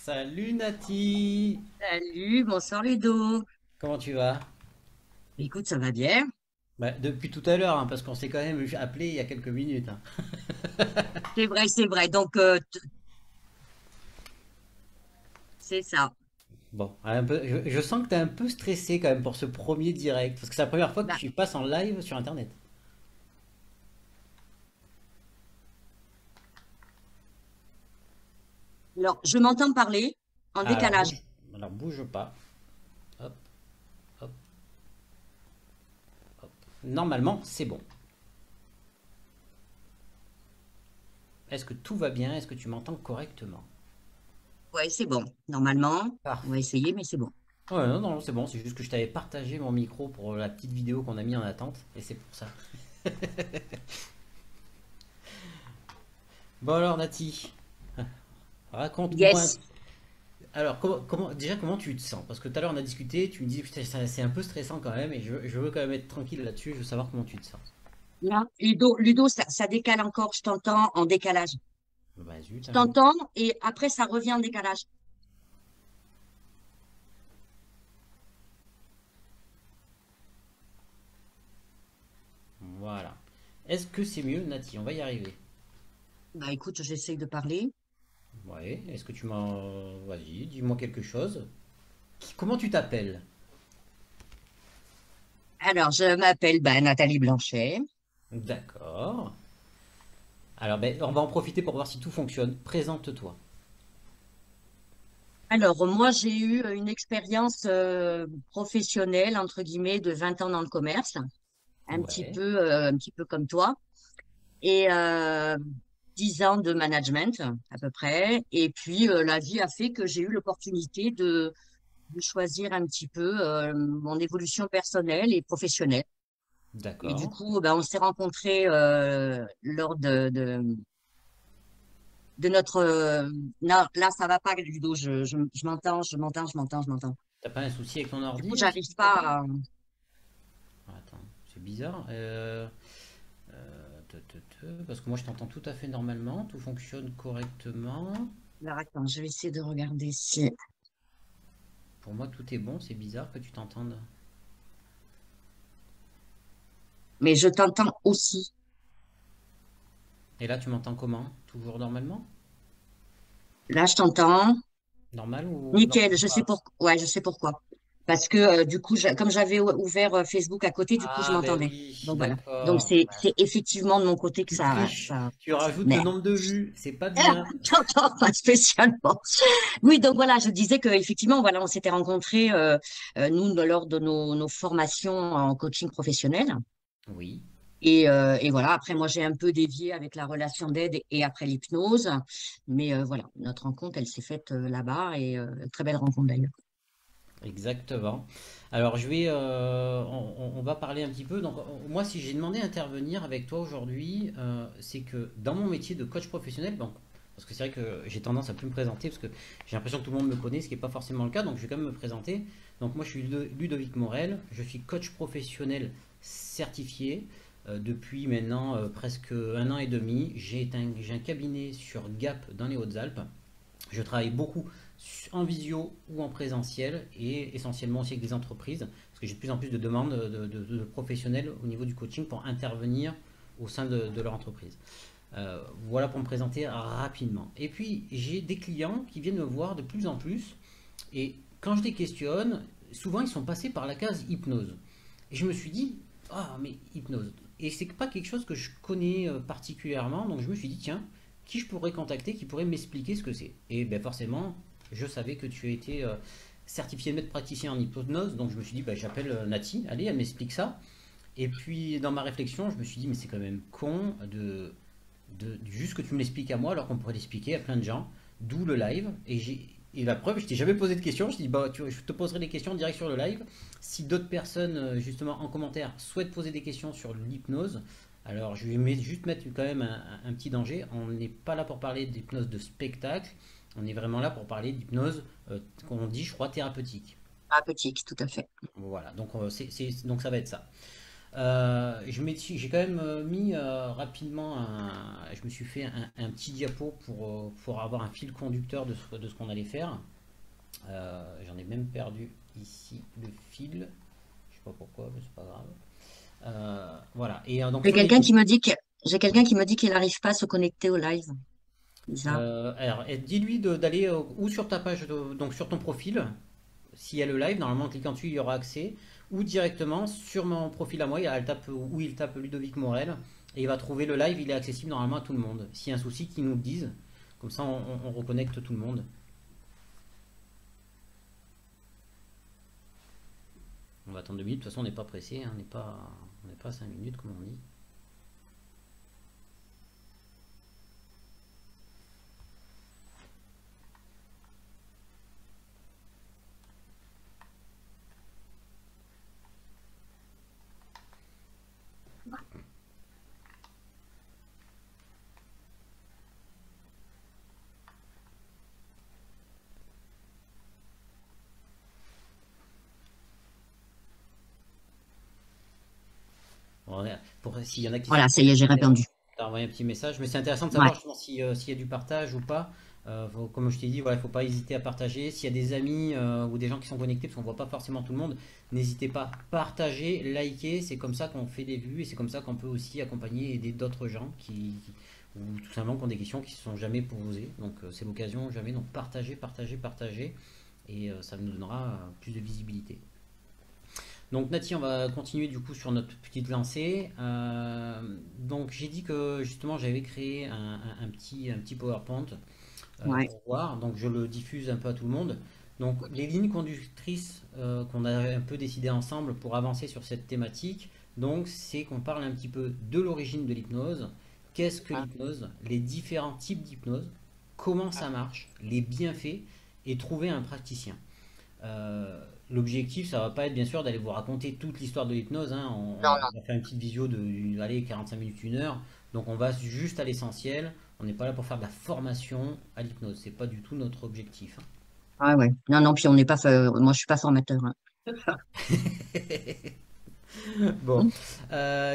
Salut Nati, Salut, bonsoir Ludo. comment tu vas? Écoute, ça va bien? Bah, depuis tout à l'heure, hein, parce qu'on s'est quand même appelé il y a quelques minutes, hein. C'est vrai, c'est vrai. Donc, c'est ça. Bon, un peu, je sens que tu es un peu stressé quand même pour ce premier direct, parce que c'est la première fois que Bah, tu passes en live sur Internet. alors, je m'entends parler en Ah, décalage. alors bouge pas. Hop, hop, hop. Normalement, c'est bon. Est-ce que tout va bien? Est-ce que tu m'entends correctement? Ouais, c'est bon. Normalement, on va Parfait. essayer, mais c'est bon. Ouais, non, non, c'est bon, c'est juste que je t'avais partagé mon micro pour la petite vidéo qu'on a mis en attente, et c'est pour ça. Bon alors Nati, raconte-moi. Yes. Alors, déjà, comment tu te sens? Parce que tout à l'heure, on a discuté, tu me dis, putain, c'est un peu stressant quand même, et je veux quand même être tranquille là-dessus, je veux savoir comment tu te sens. Là, Ludo, ça décale encore. Je t'entends en décalage. Bah zut, Je alors. t'entends et après, ça revient en décalage. Voilà. Est-ce que c'est mieux, Nati? On va y arriver. Bah, écoute, j'essaye de parler. Ouais, est-ce que tu m'en... Vas-y, dis-moi quelque chose. Comment tu t'appelles? Alors, je m'appelle Nathalie Blanchet. D'accord. Alors, ben, on va en profiter pour voir si tout fonctionne. Présente-toi. Alors, moi, j'ai eu une expérience professionnelle, entre guillemets, de 20 ans dans le commerce. Ouais, Un petit peu comme toi, et 10 ans de management à peu près. Et puis la vie a fait que j'ai eu l'opportunité de choisir un petit peu mon évolution personnelle et professionnelle. Et du d'accord. coup, ben, on s'est rencontrés lors de notre... non, là, ça va pas, Ludo, je m'entends, je m'entends. T'as pas un souci avec ton Du coup, ordi là j'arrive qui pas t'appelle? à... Attends, c'est bizarre. Parce que moi je t'entends tout à fait normalement, tout fonctionne correctement. Alors, attends, je vais essayer de regarder si... Pour moi tout est bon, c'est bizarre que tu t'entendes. Mais je t'entends aussi. Et là tu m'entends comment? Toujours normalement? Là, je t'entends. Normal ou... Non, Nickel, toujours je sais pas. pourquoi. Ouais, je sais pourquoi. Parce que du coup, comme j'avais ouvert Facebook à côté, du coup, je Ah ben m'entendais. oui, Donc voilà. Donc d'accord. c'est effectivement de mon côté que Tu ça triches, ça tu rajoutes le merde. nombre de vues, c'est pas bien. J'entends pas spécialement. Oui, donc voilà, je disais que effectivement, voilà, on s'était rencontrés nous lors de nos formations en coaching professionnel. Oui, Et voilà, après, moi, j'ai un peu dévié avec la relation d'aide et après l'hypnose. Mais voilà, notre rencontre, elle s'est faite là-bas et très belle rencontre d'ailleurs. exactement. Alors on va parler un petit peu. Donc moi si j'ai demandé à intervenir avec toi aujourd'hui, c'est que dans mon métier de coach professionnel, bon, parce que c'est vrai que j'ai tendance à plus me présenter parce que j'ai l'impression que tout le monde me connaît, ce qui n'est pas forcément le cas, donc je vais quand même me présenter. Donc moi je suis Ludovic Morel, je suis coach professionnel certifié depuis maintenant presque un an et demi. J'ai un cabinet sur Gap dans les Hautes-Alpes. Je travaille beaucoup en visio ou en présentiel et essentiellement aussi avec des entreprises parce que j'ai de plus en plus de demandes de professionnels au niveau du coaching pour intervenir au sein de leur entreprise. Voilà pour me présenter rapidement. Et puis j'ai des clients qui viennent me voir de plus en plus et quand je les questionne, souvent ils sont passés par la case hypnose. Et je me suis dit, ah mais hypnose. Et c'est pas quelque chose que je connais particulièrement, donc je me suis dit, tiens, qui je pourrais contacter, qui pourrait m'expliquer ce que c'est. Et ben forcément, je savais que tu as été certifié maître praticien en hypnose, donc je me suis dit, ben, j'appelle Nati, allez, elle m'explique ça. Et puis dans ma réflexion, je me suis dit, mais c'est quand même con juste que tu me l'expliques à moi alors qu'on pourrait l'expliquer à plein de gens, d'où le live. Et la preuve, je t'ai jamais posé de questions. Je dis, bah, je te poserai des questions direct sur le live. Si d'autres personnes, justement, en commentaire, souhaitent poser des questions sur l'hypnose, alors je vais juste mettre quand même un petit danger. On n'est pas là pour parler d'hypnose de spectacle. On est vraiment là pour parler d'hypnose, qu'on dit, je crois, thérapeutique. Ah, petite, tout à fait. Voilà, donc, donc ça va être ça. J'ai quand même mis rapidement je me suis fait un petit diapo pour avoir un fil conducteur de ce qu'on allait faire. J'en ai même perdu ici le fil. Je sais pas pourquoi, mais c'est pas grave. Voilà. Et donc J'ai sur les quelqu'un lignes. qui me dit que j'ai quelqu'un qui me dit qu'il n'arrive pas à se connecter au live. Bizarre. Alors, dis-lui d'aller ou sur ta page, donc sur ton profil, s'il y a le live, normalement en cliquant dessus, il y aura accès, ou directement sur mon profil à moi, elle tape, où il tape Ludovic Morel, et il va trouver le live, il est accessible normalement à tout le monde. S'il y a un souci, qu'il nous le dise, comme ça on reconnecte tout le monde. On va attendre 2 minutes, de toute façon on n'est pas pressé, hein, on n'est pas à 5 minutes comme on dit. Bon, pour s'il y en a qui sont Voilà, ça y est, j'ai répondu. t'as envoyé un petit message, mais c'est intéressant de Ouais. savoir justement s'il y a du partage ou pas. Comme je t'ai dit, voilà, il ne faut pas hésiter à partager. S'il y a des amis ou des gens qui sont connectés, parce qu'on ne voit pas forcément tout le monde, n'hésitez pas à partager, liker. C'est comme ça qu'on fait des vues et c'est comme ça qu'on peut aussi accompagner et aider d'autres gens ou tout simplement qui ont des questions qui ne se sont jamais posées. Donc c'est l'occasion jamais. Donc partagez, partagez, partagez et ça nous donnera plus de visibilité. Donc Nati, on va continuer du coup sur notre petite lancée. Donc j'ai dit que justement j'avais créé un petit PowerPoint Ouais. pour voir. Donc je le diffuse un peu à tout le monde. Donc les lignes conductrices qu'on a un peu décidé ensemble pour avancer sur cette thématique, donc c'est qu'on parle un petit peu de l'origine de l'hypnose, qu'est-ce que Ah, l'hypnose, les différents types d'hypnose, comment ça marche, les bienfaits et trouver un praticien. L'objectif, ça va pas être bien sûr d'aller vous raconter toute l'histoire de l'hypnose, hein. non, On va faire une petite visio de allez, 45 minutes, 1 heure. Donc on va juste à l'essentiel. On n'est pas là pour faire de la formation à l'hypnose. C'est pas du tout notre objectif, hein. ah ouais. Non, non, puis on n'est pas, moi je suis pas formateur, hein. Bon.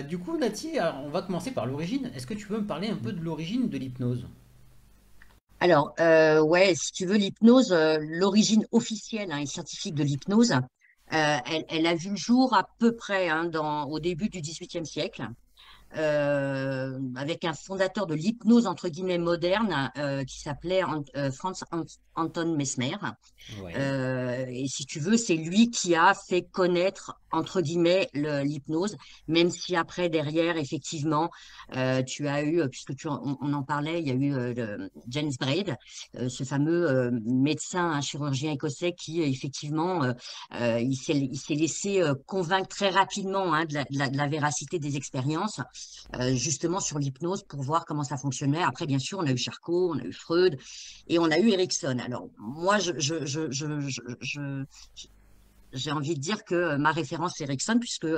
Du coup, Nati, alors, on va commencer par l'origine. Est-ce que tu peux me parler un peu de l'origine de l'hypnose? Alors, ouais, si tu veux, l'hypnose, l'origine officielle, hein, et scientifique de l'hypnose, elle a vu le jour à peu près, hein, au début du XVIIIe siècle. Avec un fondateur de l'hypnose entre guillemets moderne qui s'appelait Anton Mesmer. Ouais, Et si tu veux, c'est lui qui a fait connaître, entre guillemets, l'hypnose, même si après, derrière, effectivement, tu as eu, puisque on en parlait, il y a eu James Braid, ce fameux médecin, un chirurgien écossais qui, effectivement, il s'est laissé convaincre très rapidement, hein, de la véracité des expériences, justement sur l'hypnose pour voir comment ça fonctionnait. Après, bien sûr, on a eu Charcot, on a eu Freud, et on a eu Erickson. Alors, moi, j'ai envie de dire que ma référence, c'est Erickson, puisque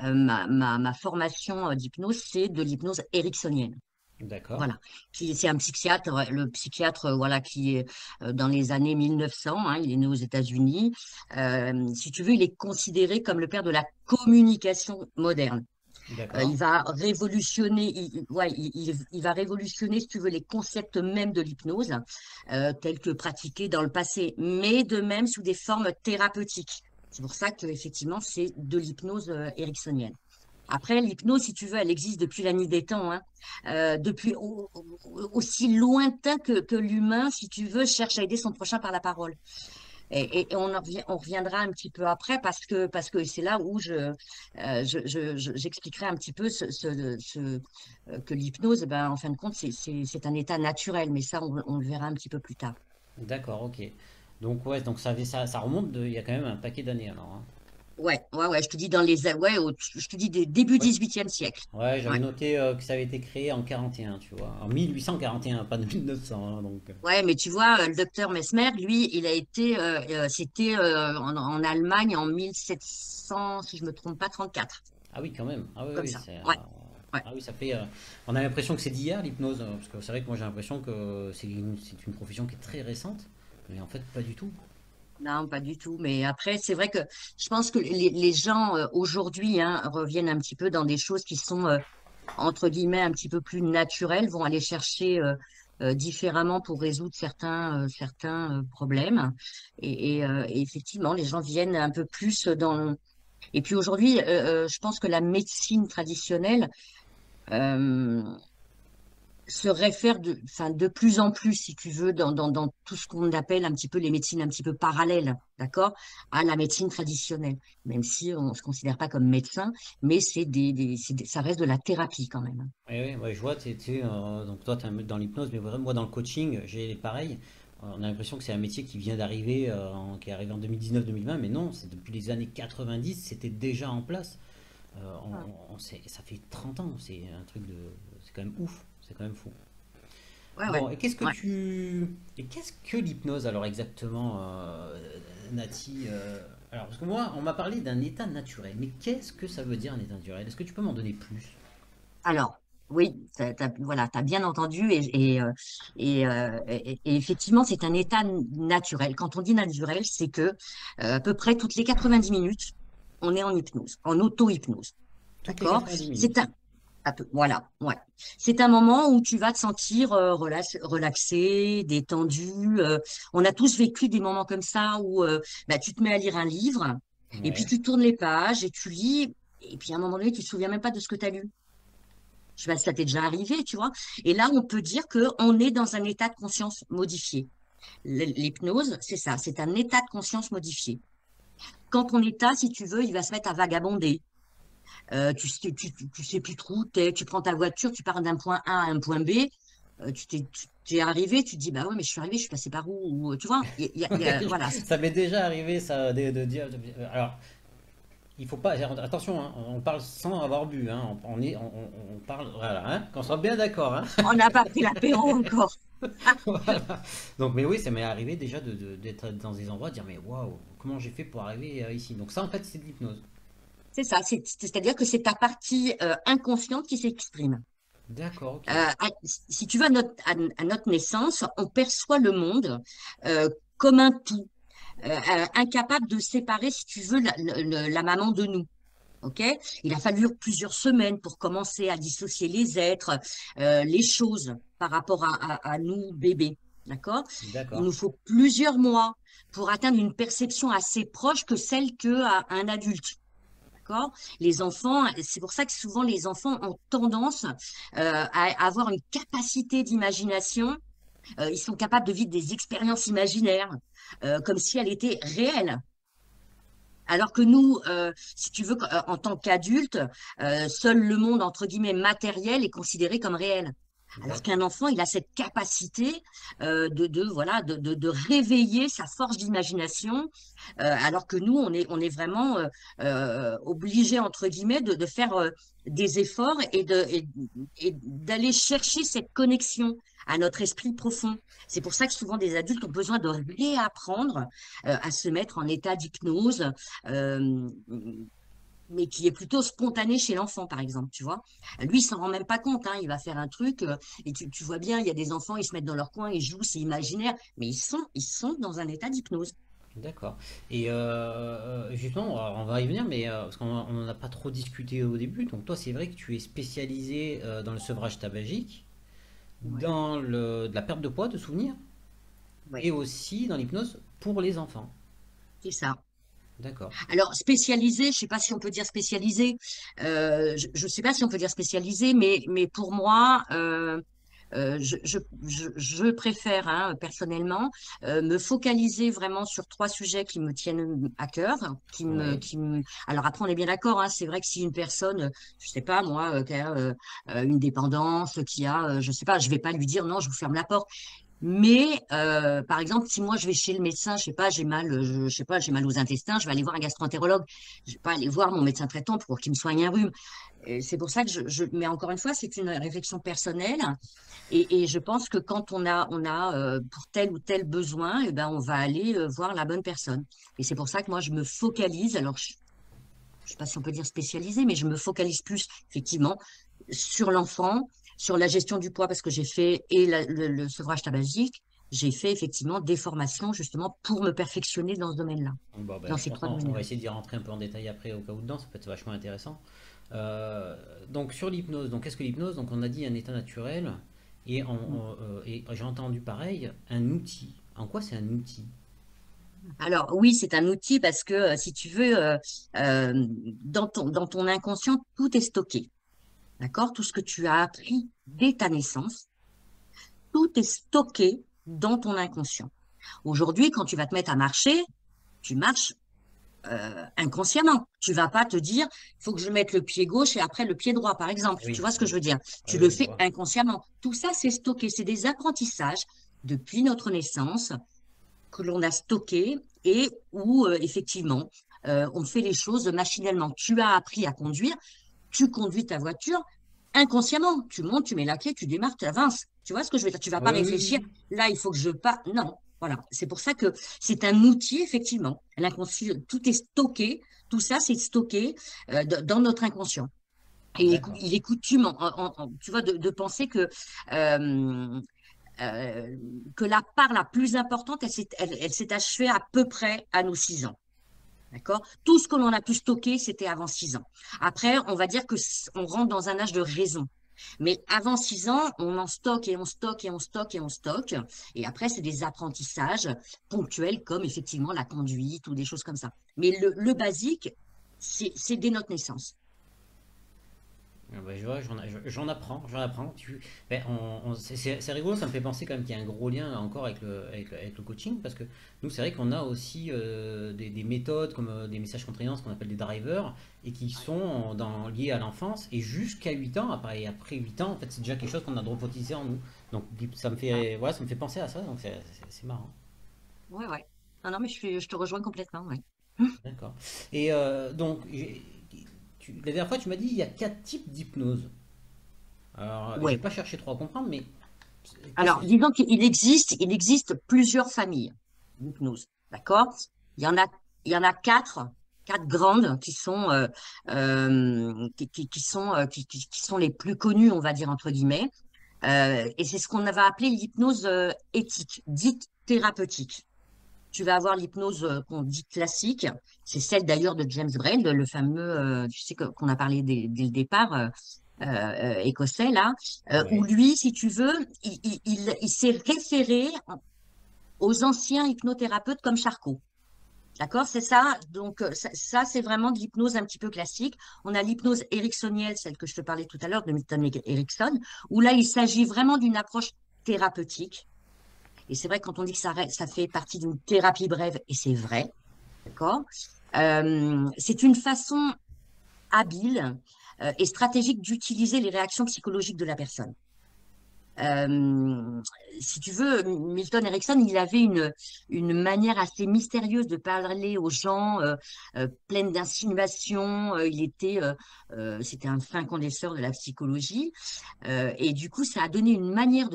ma formation d'hypnose, c'est de l'hypnose ericksonienne. d'accord. Voilà, c'est un psychiatre, ouais, le psychiatre, voilà, qui est dans les années 1900, hein, il est né aux États-Unis. Si tu veux, il est considéré comme le père de la communication moderne. D'accord. Il va révolutionner, ouais, il va révolutionner, si tu veux, les concepts même de l'hypnose, tels que pratiqués dans le passé, mais de même sous des formes thérapeutiques. C'est pour ça que effectivement, c'est de l'hypnose ericksonienne. Après, l'hypnose, si tu veux, elle existe depuis la nuit des temps, hein. Depuis aussi lointain que l'humain, si tu veux, cherche à aider son prochain par la parole. Et on reviendra un petit peu après parce que c'est là où j'expliquerai un petit peu que l'hypnose, eh ben, en fin de compte, c'est un état naturel, mais ça, on le verra un petit peu plus tard. D'accord, ok. Donc ouais, donc ça remonte il y a quand même un paquet d'années alors, hein. Ouais, ouais, ouais, je te dis ouais, je te dis des début Ouais. 18e siècle. Ouais, j'avais Ouais. noté que ça avait été créé en 41, tu vois. En 1841, pas de 1900, hein, donc. Ouais, mais tu vois, le docteur Mesmer, lui, il a été, c'était en Allemagne en 1700, si je me trompe pas, 34, Ah oui, quand même. Ah oui, comme oui, ça. Ouais, ouais. ah oui, ça fait. On a l'impression que c'est d'hier l'hypnose, parce que c'est vrai que moi j'ai l'impression que c'est une profession qui est très récente, mais en fait pas du tout. Non, pas du tout. Mais après, c'est vrai que je pense que les gens aujourd'hui hein, reviennent un petit peu dans des choses qui sont entre guillemets un petit peu plus naturelles, vont aller chercher différemment pour résoudre certains problèmes. Et effectivement, les gens viennent un peu plus dans. Et puis aujourd'hui, je pense que la médecine traditionnelle euh, se réfère enfin, de plus en plus, si tu veux, dans tout ce qu'on appelle un petit peu les médecines un petit peu parallèles, d'accord, à la médecine traditionnelle, même si on ne se considère pas comme médecin, mais ça reste de la thérapie quand même. Oui, oui, ouais, je vois, donc toi, tu es dans l'hypnose, mais vraiment, moi, dans le coaching, j'ai pareil. On a l'impression que c'est un métier qui vient d'arriver, qui est arrivé en 2019-2020, mais non, c'est depuis les années 90, c'était déjà en place. Ouais, Ça fait 30 ans, c'est un truc de. C'est quand même ouf, c'est quand même fou. ouais, ouais. Bon, Ouais. Et qu'est-ce que l'hypnose alors exactement, Nati? Alors, parce que moi, on m'a parlé d'un état naturel, mais qu'est-ce que ça veut dire un état naturel? Est-ce que tu peux m'en donner plus? Alors, oui, voilà, tu as bien entendu et effectivement, c'est un état naturel. Quand on dit naturel, c'est que à peu près toutes les 90 minutes, on est en hypnose, en auto-hypnose. Toutes les D'accord? 90 C'est minutes. voilà, ouais. C'est un moment où tu vas te sentir relaxé, détendu. On a tous vécu des moments comme ça où bah, tu te mets à lire un livre et puis Ouais. tu tournes les pages et tu lis et puis à un moment donné, tu te souviens même pas de ce que tu as lu. Je sais pas si ça t'est déjà arrivé, tu vois. Et là, on peut dire qu'on est dans un état de conscience modifié. L'hypnose, c'est ça, c'est un état de conscience modifié. Quand ton état, si tu veux, il va se mettre à vagabonder. Tu sais plus trop où t'es. Tu prends ta voiture, tu pars d'un point A à un point B. Tu t'es arrivé, tu te dis, bah ouais, mais je suis arrivé, je suis passé par où? Tu vois, voilà. Ça m'est déjà arrivé ça de dire. Alors, il faut pas. Attention, hein, on parle sans avoir bu. Hein, on parle. Voilà, hein, qu'on soit bien d'accord. Hein. On n'a pas pris l'apéro encore. Voilà. Donc, mais oui, ça m'est arrivé déjà d'être dans des endroits, de dire mais waouh, comment j'ai fait pour arriver ici. Donc, ça, en fait, c'est de l'hypnose. C'est ça, c'est-à-dire que c'est ta partie inconsciente qui s'exprime. D'accord, ok. Si tu vas à notre naissance, on perçoit le monde comme un tout, incapable de séparer, si tu veux, la maman de nous. Ok? Il a fallu plusieurs semaines pour commencer à dissocier les êtres, les choses par rapport à nous, bébés. D'accord? Il D'accord. nous faut plusieurs mois pour atteindre une perception assez proche que celle qu'a un adulte. D'accord? Les enfants, c'est pour ça que souvent les enfants ont tendance à avoir une capacité d'imagination. Ils sont capables de vivre des expériences imaginaires comme si elles étaient réelles. Alors que nous, si tu veux, en tant qu'adultes, seul le monde, entre guillemets, matériel est considéré comme réel. Alors qu'un D'accord. enfant, il a cette capacité voilà, de réveiller sa force d'imagination, alors que nous, on est vraiment obligés, entre guillemets, de faire des efforts et d'aller chercher cette connexion à notre esprit profond. C'est pour ça que souvent des adultes ont besoin de réapprendre à se mettre en état d'hypnose, euh, mais qui est plutôt spontané chez l'enfant, par exemple, tu vois. Lui, il s'en rend même pas compte, hein, il va faire un truc, et tu vois bien, il y a des enfants, ils se mettent dans leur coin, ils jouent, c'est imaginaire, mais ils sont dans un état d'hypnose. D'accord. Et justement, alors, on va y venir, mais parce qu'on n'en a pas trop discuté au début. Donc toi, c'est vrai que tu es spécialisé dans le sevrage tabagique, Ouais, dans de la perte de poids, de souvenirs, ouais, et aussi dans l'hypnose pour les enfants. c'est ça. D'accord. Alors, spécialisé, je sais pas si on peut dire spécialisé, je sais pas si on peut dire spécialisé, mais pour moi, je préfère, hein, personnellement, me focaliser vraiment sur trois sujets qui me tiennent à cœur, Oui. Alors après, on est bien d'accord, hein, c'est vrai que si une personne, je sais pas moi, qui a une dépendance, qui a, je sais pas, je vais pas lui dire non, je vous ferme la porte. Mais par exemple, si moi je vais chez le médecin, je sais pas, j'ai mal, je sais pas, j'ai mal aux intestins, je vais aller voir un gastroentérologue. Je vais pas aller voir mon médecin traitant pour qu'il me soigne un rhume. Et c'est pour ça que mais encore une fois, c'est une réflexion personnelle. Et je pense que quand on a pour tel ou tel besoin, eh ben, on va aller voir la bonne personne. Et c'est pour ça que moi, je me focalise. Alors, je sais pas si on peut dire spécialisé, mais je me focalise plus, effectivement, sur l'enfant, sur la gestion du poids, parce que j'ai fait et le sevrage tabagique. j'ai fait effectivement des formations justement pour me perfectionner dans ce domaine-là, Bon, ben, dans je ces pense trois qu'on va domaines-là. essayer d'y rentrer un peu en détail après au cas où dedans, ça peut être vachement intéressant. Donc sur l'hypnose, donc qu'est-ce que l'hypnose? Donc on a dit un état naturel et j'ai entendu pareil, un outil. En quoi c'est un outil? Alors oui, c'est un outil parce que si tu veux, dans ton inconscient, tout est stocké. D'accord? Tout ce que tu as appris dès ta naissance, tout est stocké dans ton inconscient. Aujourd'hui, quand tu vas te mettre à marcher, tu marches inconsciemment. Tu vas pas te dire, il faut que je mette le pied gauche et après le pied droit, par exemple. Tu Oui, vois ce que je oui, veux dire? oui, Tu le oui, je fais vois. inconsciemment. Tout ça, c'est stocké. C'est des apprentissages depuis notre naissance que l'on a stockés et où, effectivement, on fait les choses machinalement. Tu as appris à conduire, tu conduis ta voiture inconsciemment. Tu montes, tu mets la clé, tu démarres, tu avances. Tu vois ce que je veux dire? Tu vas pas Oui, oui, réfléchir, oui, là, il faut que je pas. Non, voilà. C'est pour ça que c'est un outil, effectivement. L'inconscient, tout est stocké. Tout ça, c'est stocké dans notre inconscient. Et oui. D'accord. il est coutume, tu vois, de penser euh, euh, que la part la plus importante, elle s'est achevée à peu près à nos 6 ans. D'accord? Tout ce que l'on a pu stocker, c'était avant 6 ans. Après, on va dire que on rentre dans un âge de raison. Mais avant 6 ans, on en stocke et on stocke et on stocke et on stocke. Et après, c'est des apprentissages ponctuels comme effectivement la conduite ou des choses comme ça. Mais le basique, c'est dès notre naissance. Ah bah, je vois, j'en apprends. Ben, c'est rigolo, ça me fait penser quand même qu'il y a un gros lien encore avec le coaching, parce que nous, c'est vrai qu'on a aussi des méthodes comme des messages contraignants, ce qu'on appelle des drivers, et qui sont liés à l'enfance, et jusqu'à 8 ans, après 8 ans, en fait, c'est déjà quelque chose qu'on a robotisé en nous. Donc Ah, voilà, ça me fait penser à ça, donc c'est marrant. ouais, ouais. Non, non, mais je te rejoins complètement, ouais. D'accord. Et donc, la dernière fois, tu m'as dit il y a 4 types d'hypnose. Alors, j'ai Ouais. pas cherché trop à comprendre, mais qu'est-ce que Alors, c'est? disons qu'il existe plusieurs familles d'hypnose, d'accord? Il y en a, il y en a quatre grandes qui sont les plus connues, on va dire entre guillemets. Et c'est ce qu'on avait appelé l'hypnose éthique, dite thérapeutique. Tu vas avoir l'hypnose qu'on dit classique, c'est celle d'ailleurs de James Braid, le fameux, tu sais qu'on a parlé dès le départ, écossais là, où Ouais. lui, si tu veux, il s'est référé aux anciens hypnothérapeutes comme Charcot. D'accord, c'est ça. Donc ça, c'est vraiment de l'hypnose un petit peu classique. On a l'hypnose ericksonienne, celle que je te parlais tout à l'heure de Milton Erickson, où là, il s'agit vraiment d'une approche thérapeutique. Et c'est vrai quand on dit que ça fait partie d'une thérapie brève, et c'est vrai, d'accord? C'est une façon habile et stratégique d'utiliser les réactions psychologiques de la personne. Euh, Si tu veux, Milton Erickson, il avait une manière assez mystérieuse de parler aux gens, pleine d'insinuations. C'était un fin connaisseur de la psychologie. Et du coup, ça lui a donné une manière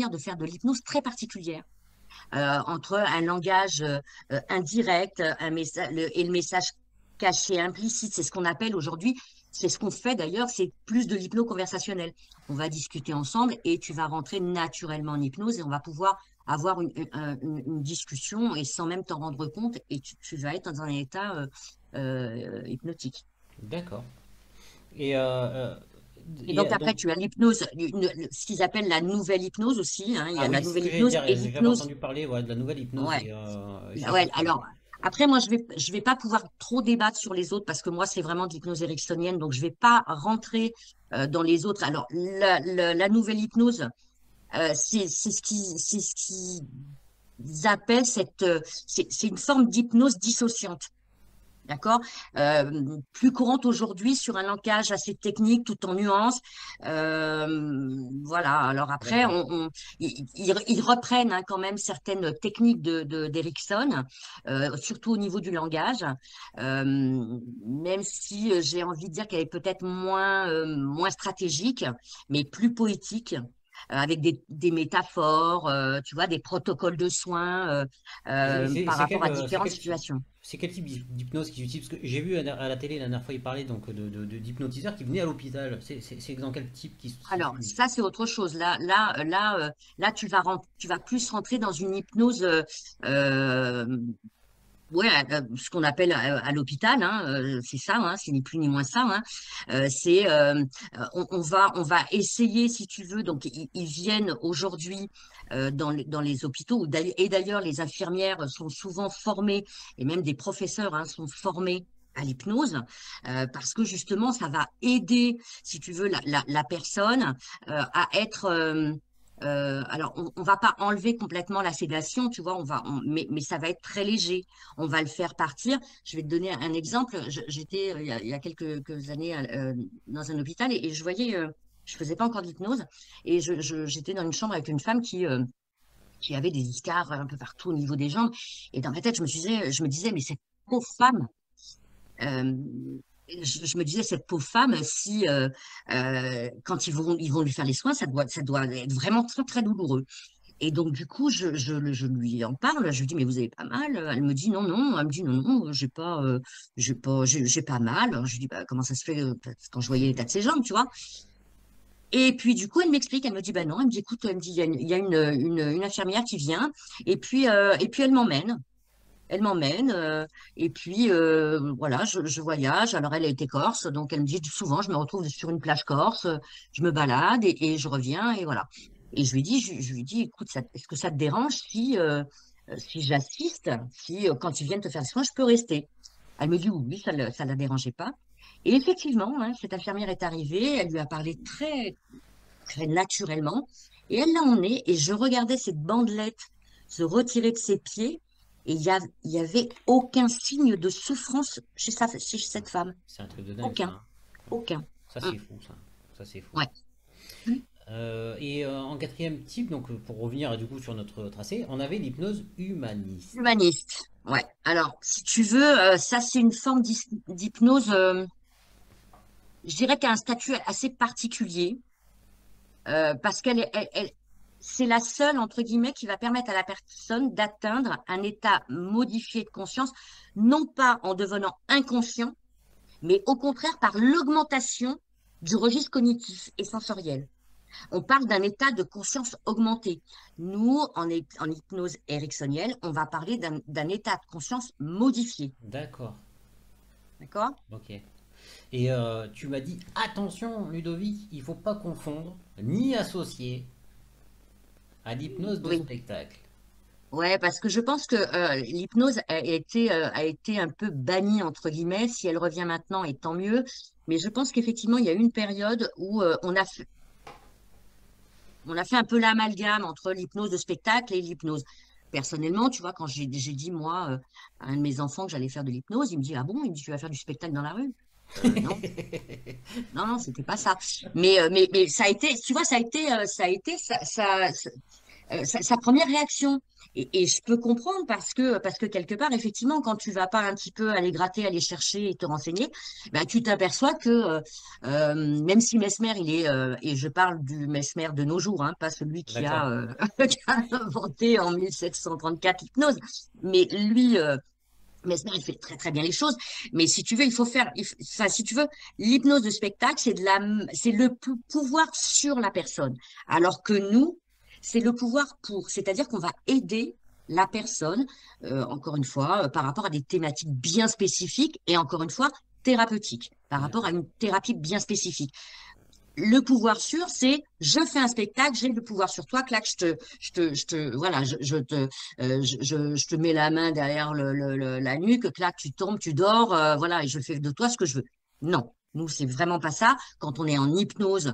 de faire de l'hypnose très particulière. Entre un langage indirect et le message caché, implicite. C'est ce qu'on appelle aujourd'hui, c'est ce qu'on fait d'ailleurs, c'est plus de l'hypno-conversationnel. On va discuter ensemble et tu vas rentrer naturellement en hypnose et on va pouvoir avoir une discussion et sans même t'en rendre compte et tu vas être dans un état hypnotique. D'accord. Et Et il y donc a après, donc tu as l'hypnose, ce qu'ils appellent la nouvelle hypnose aussi, hein. Il y ah a la oui, c'est ce nouvelle que j'allais hypnose dire. et J'avais l'hypnose. entendu parler ouais, de la nouvelle hypnose Ouais. et je sais pas Ouais, trop. alors, après, moi, je vais pas pouvoir trop débattre sur les autres parce que moi, c'est vraiment de l'hypnose ericksonienne, donc je vais pas rentrer dans les autres. Alors, la nouvelle hypnose, c'est ce qu'ils appellent c'est une forme d'hypnose dissociante. D'accord? Plus courante aujourd'hui sur un langage assez technique, tout en nuances. Voilà. Alors après, D'accord. ils reprennent hein, quand même certaines techniques d'Erickson, surtout au niveau du langage, même si j'ai envie de dire qu'elle est peut-être moins stratégique, mais plus poétique. avec des métaphores, tu vois, des protocoles de soins par C'est rapport quel, à différentes situations. c'est quel type d'hypnose qu'ils utilisent? Parce que j'ai vu à la télé la dernière fois, ils parlaient donc d'hypnotiseurs qui venaient à l'hôpital. C'est dans quel type qui se Alors, situe? ça, c'est autre chose. Là, tu vas plus rentrer dans une hypnose, euh, ouais, ce qu'on appelle à l'hôpital, hein, c'est ça, hein, c'est ni plus ni moins ça. Hein. On va essayer, si tu veux. Donc, ils viennent aujourd'hui dans les hôpitaux, et d'ailleurs, les infirmières sont souvent formées, et même des professeurs hein, sont formés à l'hypnose, parce que justement, ça va aider, si tu veux, la personne à être alors, on va pas enlever complètement la sédation, tu vois, mais ça va être très léger. On va le faire partir. Je vais te donner un exemple. J'étais il y a quelques années dans un hôpital et je voyais, je faisais pas encore d'hypnose et j'étais dans une chambre avec une femme qui avait des escarres un peu partout au niveau des jambes. Et dans ma tête, je me disais, mais cette pauvre femme, euh, je me disais, cette pauvre femme, si quand ils vont lui faire les soins, ça doit être vraiment très, très douloureux. Et donc, du coup, je lui en parle. Je lui dis, mais vous avez pas mal? Elle me dit, non, non. Elle me dit, non, non, j'ai pas mal. Alors, je lui dis, bah, comment ça se fait quand je voyais l'état de ses jambes, tu vois? Et puis, du coup, elle m'explique. Elle me dit, bah non. Elle me dit, écoute, elle me dit, il y a une infirmière qui vient. Et puis elle m'emmène. Elle m'emmène. Et puis, voilà, je voyage. Alors, elle était corse. Donc, elle me dit, souvent, je me retrouve sur une plage corse. Je me balade et je reviens. Et voilà. Et je lui dis, écoute, est-ce que ça te dérange si j'assiste, si quand ils viennent te faire le soin, je peux rester? Elle me dit, oui, oui, ça la dérangeait pas. Et effectivement, hein, cette infirmière est arrivée. Elle lui a parlé très, très naturellement. Et elle l'a emmenée et je regardais cette bandelette se retirer de ses pieds et il y avait aucun signe de souffrance chez cette femme. C'est un truc de dingue ça, Aucun, hein. aucun. Ça Hum, c'est fou ça. Ça c'est fou. ouais. Hum. En quatrième type, donc pour revenir du coup sur notre tracé, on avait l'hypnose humaniste. Humaniste. Ouais. Alors, si tu veux, ça c'est une forme d'hypnose, je dirais qu'elle a un statut assez particulier. Parce c'est la seule, entre guillemets, qui va permettre à la personne d'atteindre un état modifié de conscience, non pas en devenant inconscient, mais au contraire par l'augmentation du registre cognitif et sensoriel. On parle d'un état de conscience augmenté. Nous, en hypnose ericksonienne, on va parler d'un état de conscience modifié. D'accord. D'accord? Ok. Et tu m'as dit, attention Ludovic, il faut pas confondre ni associer à l'hypnose de Oui. spectacle. Ouais, parce que je pense que l'hypnose a été un peu bannie, entre guillemets. Si elle revient maintenant, et tant mieux. Mais je pense qu'effectivement, il y a eu une période où on a fait un peu l'amalgame entre l'hypnose de spectacle et l'hypnose. Personnellement, tu vois, quand j'ai dit, moi, à un de mes enfants que j'allais faire de l'hypnose, il me dit, ah bon? Il me dit, tu vas faire du spectacle dans la rue? Non, non, non, c'était pas ça. Mais ça a été, tu vois, ça a été sa première réaction. Et je peux comprendre parce que quelque part, effectivement, quand tu vas pas un petit peu aller gratter, aller chercher et te renseigner, ben, tu t'aperçois que même si Mesmer, et je parle du Mesmer de nos jours, hein, pas celui D'accord. qui a inventé en 1734 l'hypnose, mais lui, Mesmer, il fait très très bien les choses. Mais si tu veux, enfin, si tu veux, l'hypnose de spectacle, c'est le pouvoir sur la personne. Alors que nous, c'est le pouvoir pour. C'est-à-dire qu'on va aider la personne, encore une fois, par rapport à des thématiques bien spécifiques et encore une fois, thérapeutiques, par rapport à D'accord. une thérapie bien spécifique. Le pouvoir sur, c'est je fais un spectacle, j'ai le pouvoir sur toi, clac, voilà, je te mets la main derrière la nuque, clac, tu tombes, tu dors, voilà, et je fais de toi ce que je veux. Non, nous, c'est vraiment pas ça. Quand on est en hypnose,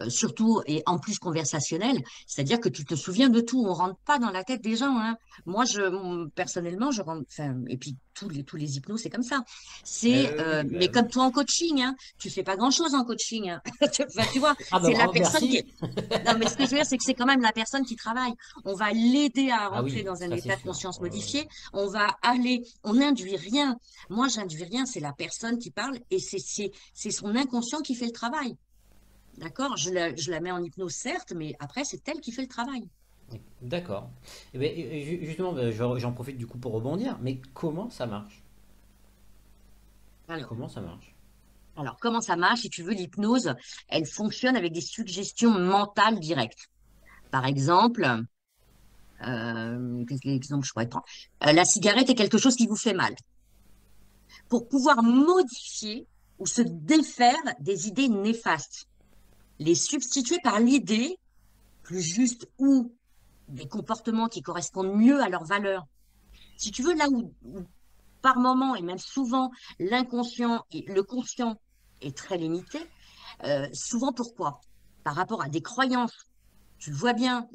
surtout et en plus conversationnelle, c'est-à-dire que tu te souviens de tout, on rentre pas dans la tête des gens, hein. Moi, personnellement, je rentre, enfin, et puis tous les hypnos, c'est comme ça. Oui, bah Mais oui. comme toi en coaching, hein, tu fais pas grand-chose en coaching, hein. Enfin, tu vois, Ah bah c'est la personne qui. merci. Non, mais ce que je veux dire, c'est que c'est quand même la personne qui travaille. On va l'aider à Ah rentrer oui, dans un ça c'est état de sûr. conscience modifié. On n'induit rien. Moi, j'induis rien. C'est la personne qui parle et c'est son inconscient qui fait le travail. D'accord? Je la mets en hypnose, certes, mais après, c'est elle qui fait le travail. D'accord. Et ben, justement, ben, j'en profite du coup pour rebondir, mais comment ça marche? Alors, Comment ça marche? comment ça marche? Si tu veux, l'hypnose, elle fonctionne avec des suggestions mentales directes. Par exemple, quel exemple je pourrais prendre? La cigarette est quelque chose qui vous fait mal. Pour pouvoir modifier ou se défaire des idées néfastes, les substituer par l'idée plus juste ou des comportements qui correspondent mieux à leurs valeurs. Si tu veux, là où par moment et même souvent l'inconscient et le conscient est très limité, souvent pourquoi? Par rapport à des croyances. Tu le vois bien,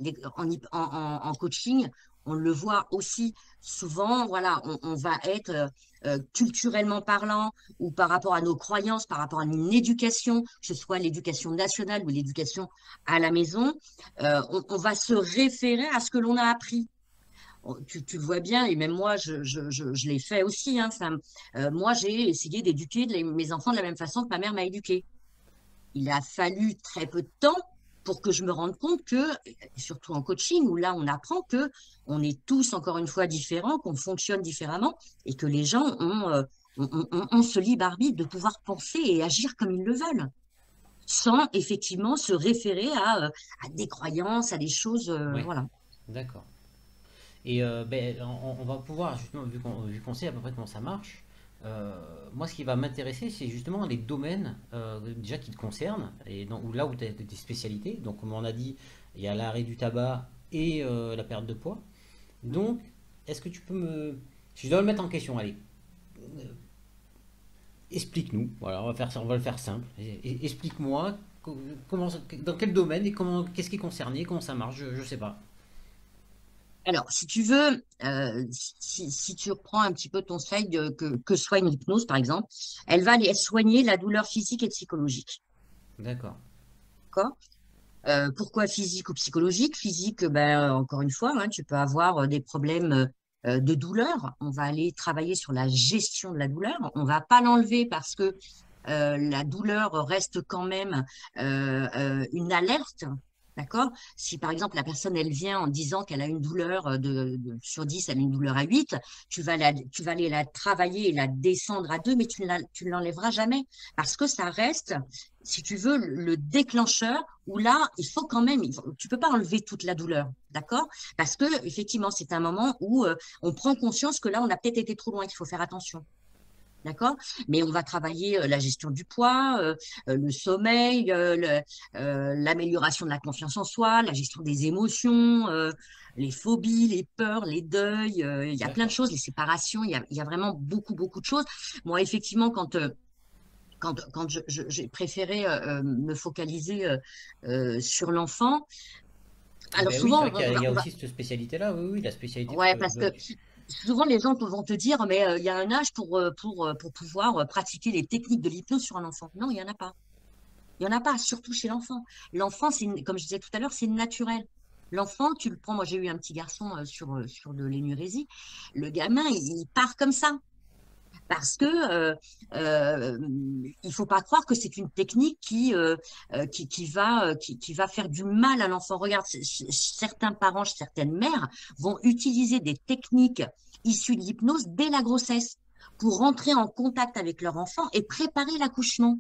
en coaching, on le voit aussi. Souvent, voilà, on va être culturellement parlant ou par rapport à nos croyances, par rapport à une éducation, que ce soit l'éducation nationale ou l'éducation à la maison, on va se référer à ce que l'on a appris. Tu le vois bien, et même moi, je l'ai fait aussi. Hein, moi, j'ai essayé d'éduquer mes enfants de la même façon que ma mère m'a éduqué. Il a fallu très peu de temps pour que je me rende compte que, surtout en coaching, où là, on apprend que on est tous, encore une fois, différents, qu'on fonctionne différemment et que les gens ont ce libre arbitre de pouvoir penser et agir comme ils le veulent, sans effectivement se référer à des croyances, à des choses, Ouais, voilà. d'accord. Et ben, on va pouvoir, justement, vu qu'on sait à peu près comment ça marche, moi ce qui va m'intéresser, c'est justement les domaines déjà qui te concernent, et là où tu as des spécialités. Donc, comme on a dit, il y a l'arrêt du tabac et la perte de poids. Donc, est-ce que tu peux me. Si je dois le mettre en question, allez, explique-nous. Voilà, on va le faire simple. Explique-moi comment, dans quel domaine et qu'est-ce qui est concerné, comment ça marche, je sais pas. Alors, si tu veux, si tu reprends un petit peu ton slide, que soit une hypnose, par exemple, elle va aller soigner la douleur physique et psychologique. D'accord. D'accord. Pourquoi physique ou psychologique? Physique, ben, encore une fois, hein, tu peux avoir des problèmes de douleur. On va aller travailler sur la gestion de la douleur. On va pas l'enlever parce que la douleur reste quand même une alerte. D'accord? Si par exemple la personne elle vient en disant qu'elle a une douleur sur 10, elle a une douleur à 8, tu vas aller la travailler et la descendre à 2, mais tu ne l'enlèveras jamais parce que ça reste, si tu veux, le déclencheur où là, il faut quand même, tu peux pas enlever toute la douleur, d'accord? Parce que effectivement, c'est un moment où on prend conscience que là, on a peut-être été trop loin, qu'il faut faire attention. D'accord? Mais on va travailler la gestion du poids, le sommeil, l'amélioration de la confiance en soi, la gestion des émotions, les phobies, les peurs, les deuils. Il y a plein de D'accord. choses, les séparations. Il y a vraiment beaucoup, beaucoup de choses. Moi, effectivement, quand j'ai préféré me focaliser sur l'enfant, Ah alors ben oui, c'est souvent, vrai qu'il y a aussi cette spécialité-là. Oui, oui, la spécialité. ouais, parce que souvent les gens vont te dire, mais il y a un âge pour pouvoir pratiquer les techniques de l'hypnose sur un enfant. Non, il n'y en a pas. Il n'y en a pas, surtout chez l'enfant. L'enfant, comme je disais tout à l'heure, c'est naturel. L'enfant, tu le prends, moi j'ai eu un petit garçon sur de l'énurésie. Le gamin, il part comme ça. Parce que euh, il faut pas croire que c'est une technique qui va faire du mal à l'enfant. Regarde, certains parents, certaines mères vont utiliser des techniques issues de l'hypnose dès la grossesse pour rentrer en contact avec leur enfant et préparer l'accouchement.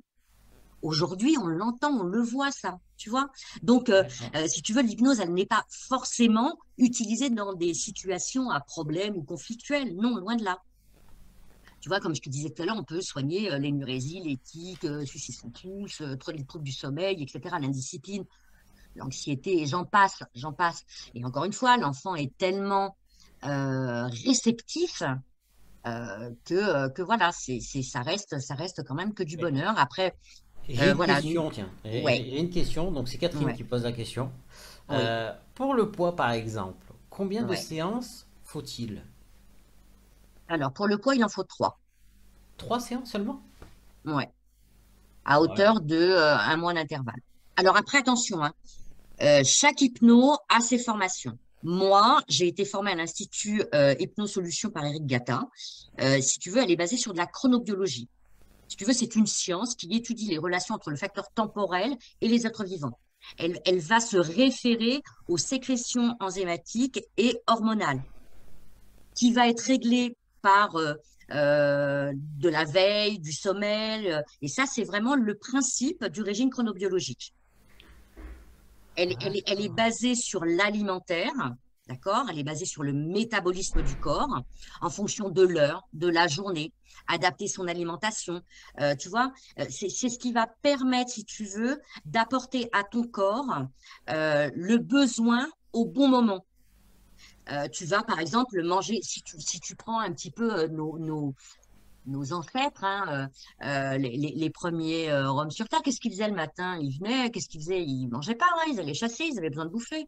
Aujourd'hui, on l'entend, on le voit, ça, tu vois. Donc, D'accord. si tu veux, l'hypnose, elle n'est pas forcément utilisée dans des situations à problème ou conflictuelles. Non, loin de là. Tu vois, comme je te disais tout à l'heure, on peut soigner l'énurésie, les tics, sucer son pouce, les troubles du sommeil, etc., l'indiscipline, l'anxiété, et j'en passe, j'en passe. Et encore une fois, l'enfant est tellement réceptif que voilà, ça reste quand même que du Mais bonheur. Après, j'ai une voilà, question, tiens. ouais, J'ai une question. Donc, c'est Catherine ouais, qui pose la question. oui, Pour le poids, par exemple, combien de ouais. séances faut-il? Alors, pour le poids, il en faut trois. 3 séances seulement? Ouais, à Ouais. hauteur de un mois d'intervalle. Alors après, attention, hein, chaque hypno a ses formations. Moi, j'ai été formée à l'Institut Hypnosolutions par Eric Gatta. Si tu veux, elle est basée sur de la chronobiologie. Si tu veux, c'est une science qui étudie les relations entre le facteur temporel et les êtres vivants. Elle va se référer aux sécrétions enzymatiques et hormonales, qui va être réglée par de la veille, du sommeil. Et ça, c'est vraiment le principe du régime chronobiologique. Elle est D'accord. basée sur l'alimentaire, d'accord? Elle est basée sur le métabolisme du corps en fonction de l'heure, de la journée, adapter son alimentation. Tu vois, c'est ce qui va permettre, si tu veux, d'apporter à ton corps le besoin au bon moment. Tu vas, par exemple, manger, si tu prends un petit peu nos ancêtres, hein, les premiers Roms sur Terre, qu'est-ce qu'ils faisaient le matin? Ils venaient, qu'est-ce qu'ils faisaient? Ils mangeaient pas, hein, ils allaient chasser, ils avaient besoin de bouffer.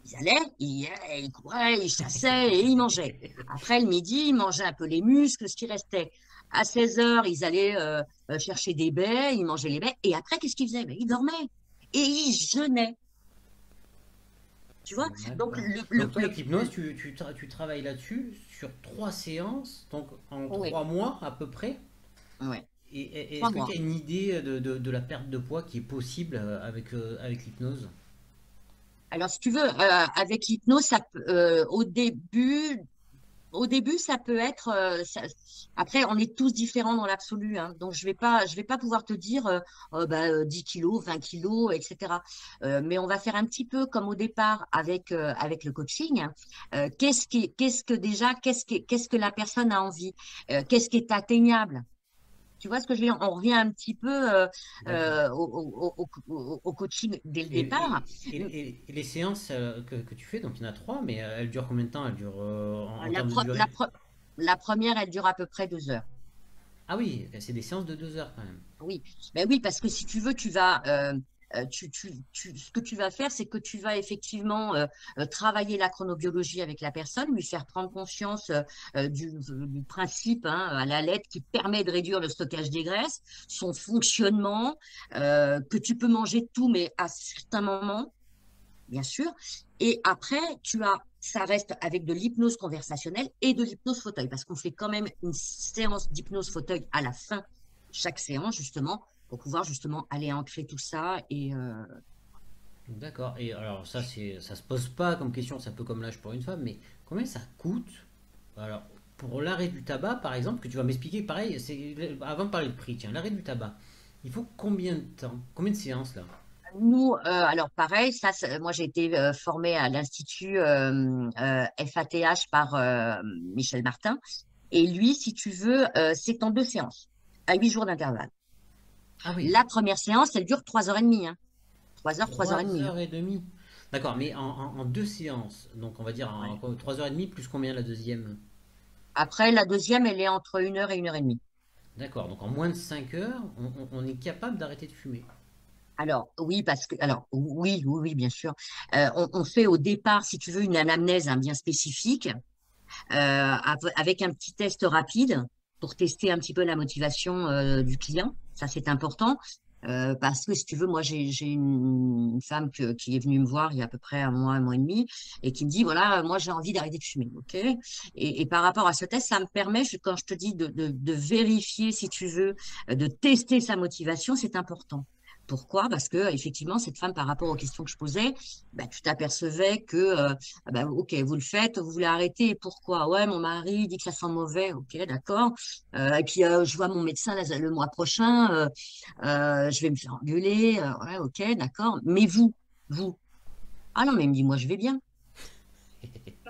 Ils allaient, ils couraient, ils chassaient et ils mangeaient. Après, le midi, ils mangeaient un peu les muscles, ce qui restait. À 16 heures, ils allaient chercher des baies, ils mangeaient les baies. Et après, qu'est-ce qu'ils faisaient? Ben, ils dormaient et ils jeûnaient. Tu vois? Donc, D'accord. Donc toi, avec l'hypnose, tu travailles là-dessus sur 3 séances, donc en oui, 3 mois à peu près. ouais, Et trois est-ce que tu mois. as une idée de la perte de poids qui est possible avec l'hypnose? Alors, si tu veux, avec l'hypnose, au début, ça peut être. Après, on est tous différents dans l'absolu, hein, donc je vais pas pouvoir te dire 10 kilos, 20 kilos, etc. Mais on va faire un petit peu comme au départ avec le coaching. Qu'est-ce que la personne a envie? Qu'est-ce qui est atteignable? Tu vois ce que je veux dire? On revient un petit peu D'accord. au coaching dès le Et, départ. et- et les séances que tu fais, donc il y en a trois, mais elles durent combien de temps? Elles durent en La, termes de pre- la, durée? pre- la première, elle dure à peu près 2 heures. Ah oui, c'est des séances de 2 heures quand même. Oui, ben oui, parce que si tu veux, ce que tu vas faire, c'est que tu vas effectivement travailler la chronobiologie avec la personne, lui faire prendre conscience du principe, hein, à la lettre qui permet de réduire le stockage des graisses, son fonctionnement, que tu peux manger tout, mais à certains moments, bien sûr. Et après, ça reste avec de l'hypnose conversationnelle et de l'hypnose fauteuil, parce qu'on fait quand même une séance d'hypnose fauteuil à la fin de chaque séance, justement, pour pouvoir justement aller ancrer tout ça. Et D'accord. Et alors ça se pose pas comme question, c'est un peu comme l'âge pour une femme, mais combien ça coûte? Alors, pour l'arrêt du tabac, par exemple, que tu vas m'expliquer, pareil, avant de parler de prix, tiens, l'arrêt du tabac, il faut combien de temps? Combien de séances là? nous, alors pareil, moi j'ai été formée à l'Institut FATH par Michel Martin. Et lui, si tu veux, c'est en 2 séances, à 8 jours d'intervalle. Ah oui, La première séance, elle dure 3 heures et demie, hein. 3 heures, 3 heures et demie, hein. 3 heures et demie. D'accord, mais en 2 séances, donc on va dire en Ouais. 3 heures et demie, plus combien la deuxième? Après, la deuxième, elle est entre 1 heure et 1 heure et demie. D'accord, donc en moins de 5 heures, on est capable d'arrêter de fumer. Alors, oui, oui, oui, oui, bien sûr. On fait au départ, si tu veux, une anamnèse, hein, bien spécifique, avec un petit test rapide pour tester un petit peu la motivation du client. Ça, c'est important. Parce que si tu veux, moi, j'ai une femme qui est venue me voir il y a à peu près un mois et demi, et qui me dit, voilà, moi, j'ai envie d'arrêter de fumer. OK? Et par rapport à ce test, ça me permet, quand je te dis de vérifier, si tu veux, de tester sa motivation, c'est important. Pourquoi? Parce que effectivement, cette femme, par rapport aux questions que je posais, ben, tu t'apercevais que, ah ben, ok, vous le faites, vous voulez arrêter, et pourquoi? Ouais, mon mari dit que ça sent mauvais, ok, d'accord. Et puis je vois mon médecin là, le mois prochain, je vais me faire engueuler, ouais, ok, d'accord. Mais vous, ah non, mais il me dit, moi je vais bien.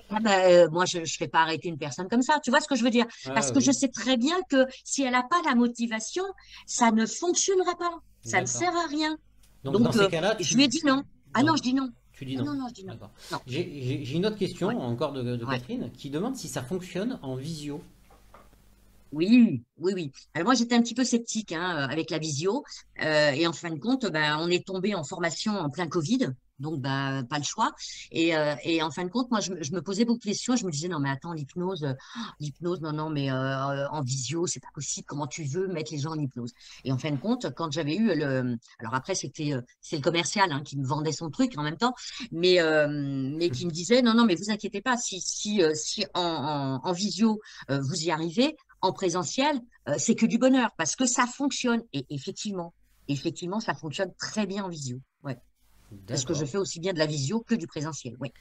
Ah ben, moi, je ne fais pas arrêter une personne comme ça. Tu vois ce que je veux dire? Parce Ah que je oui, sais très bien que si elle n'a pas la motivation, ça ne fonctionnera pas. Ça ne d'accord. sert à rien. Donc dans Donc, ces cas-là, je lui ai dit non. Ah non, donc, je dis non. tu dis Ah non. non, non, je dis non. D'accord. Non. J'ai une autre Ouais, question, encore de ouais. Catherine, qui demande si ça fonctionne en visio. Oui, oui, oui. Alors moi, j'étais un petit peu sceptique, hein, avec la visio. Et en fin de compte, ben, on est tombé en formation en plein Covid. Donc, ben, pas le choix. Et en fin de compte, moi, je me posais beaucoup de questions. Je me disais, non, mais attends, l'hypnose, non, non, mais en visio, c'est pas possible. Comment tu veux mettre les gens en hypnose? Et en fin de compte, quand j'avais eu alors après, c'est le commercial, hein, qui me vendait son truc en même temps, mais qui me disait, non, non, mais vous inquiétez pas. Si en visio, vous y arrivez, en présentiel, c'est que du bonheur parce que ça fonctionne. Et effectivement, ça fonctionne très bien en visio. Ouais. Parce que je D'accord. fais aussi bien de la visio que du présentiel. Ouais.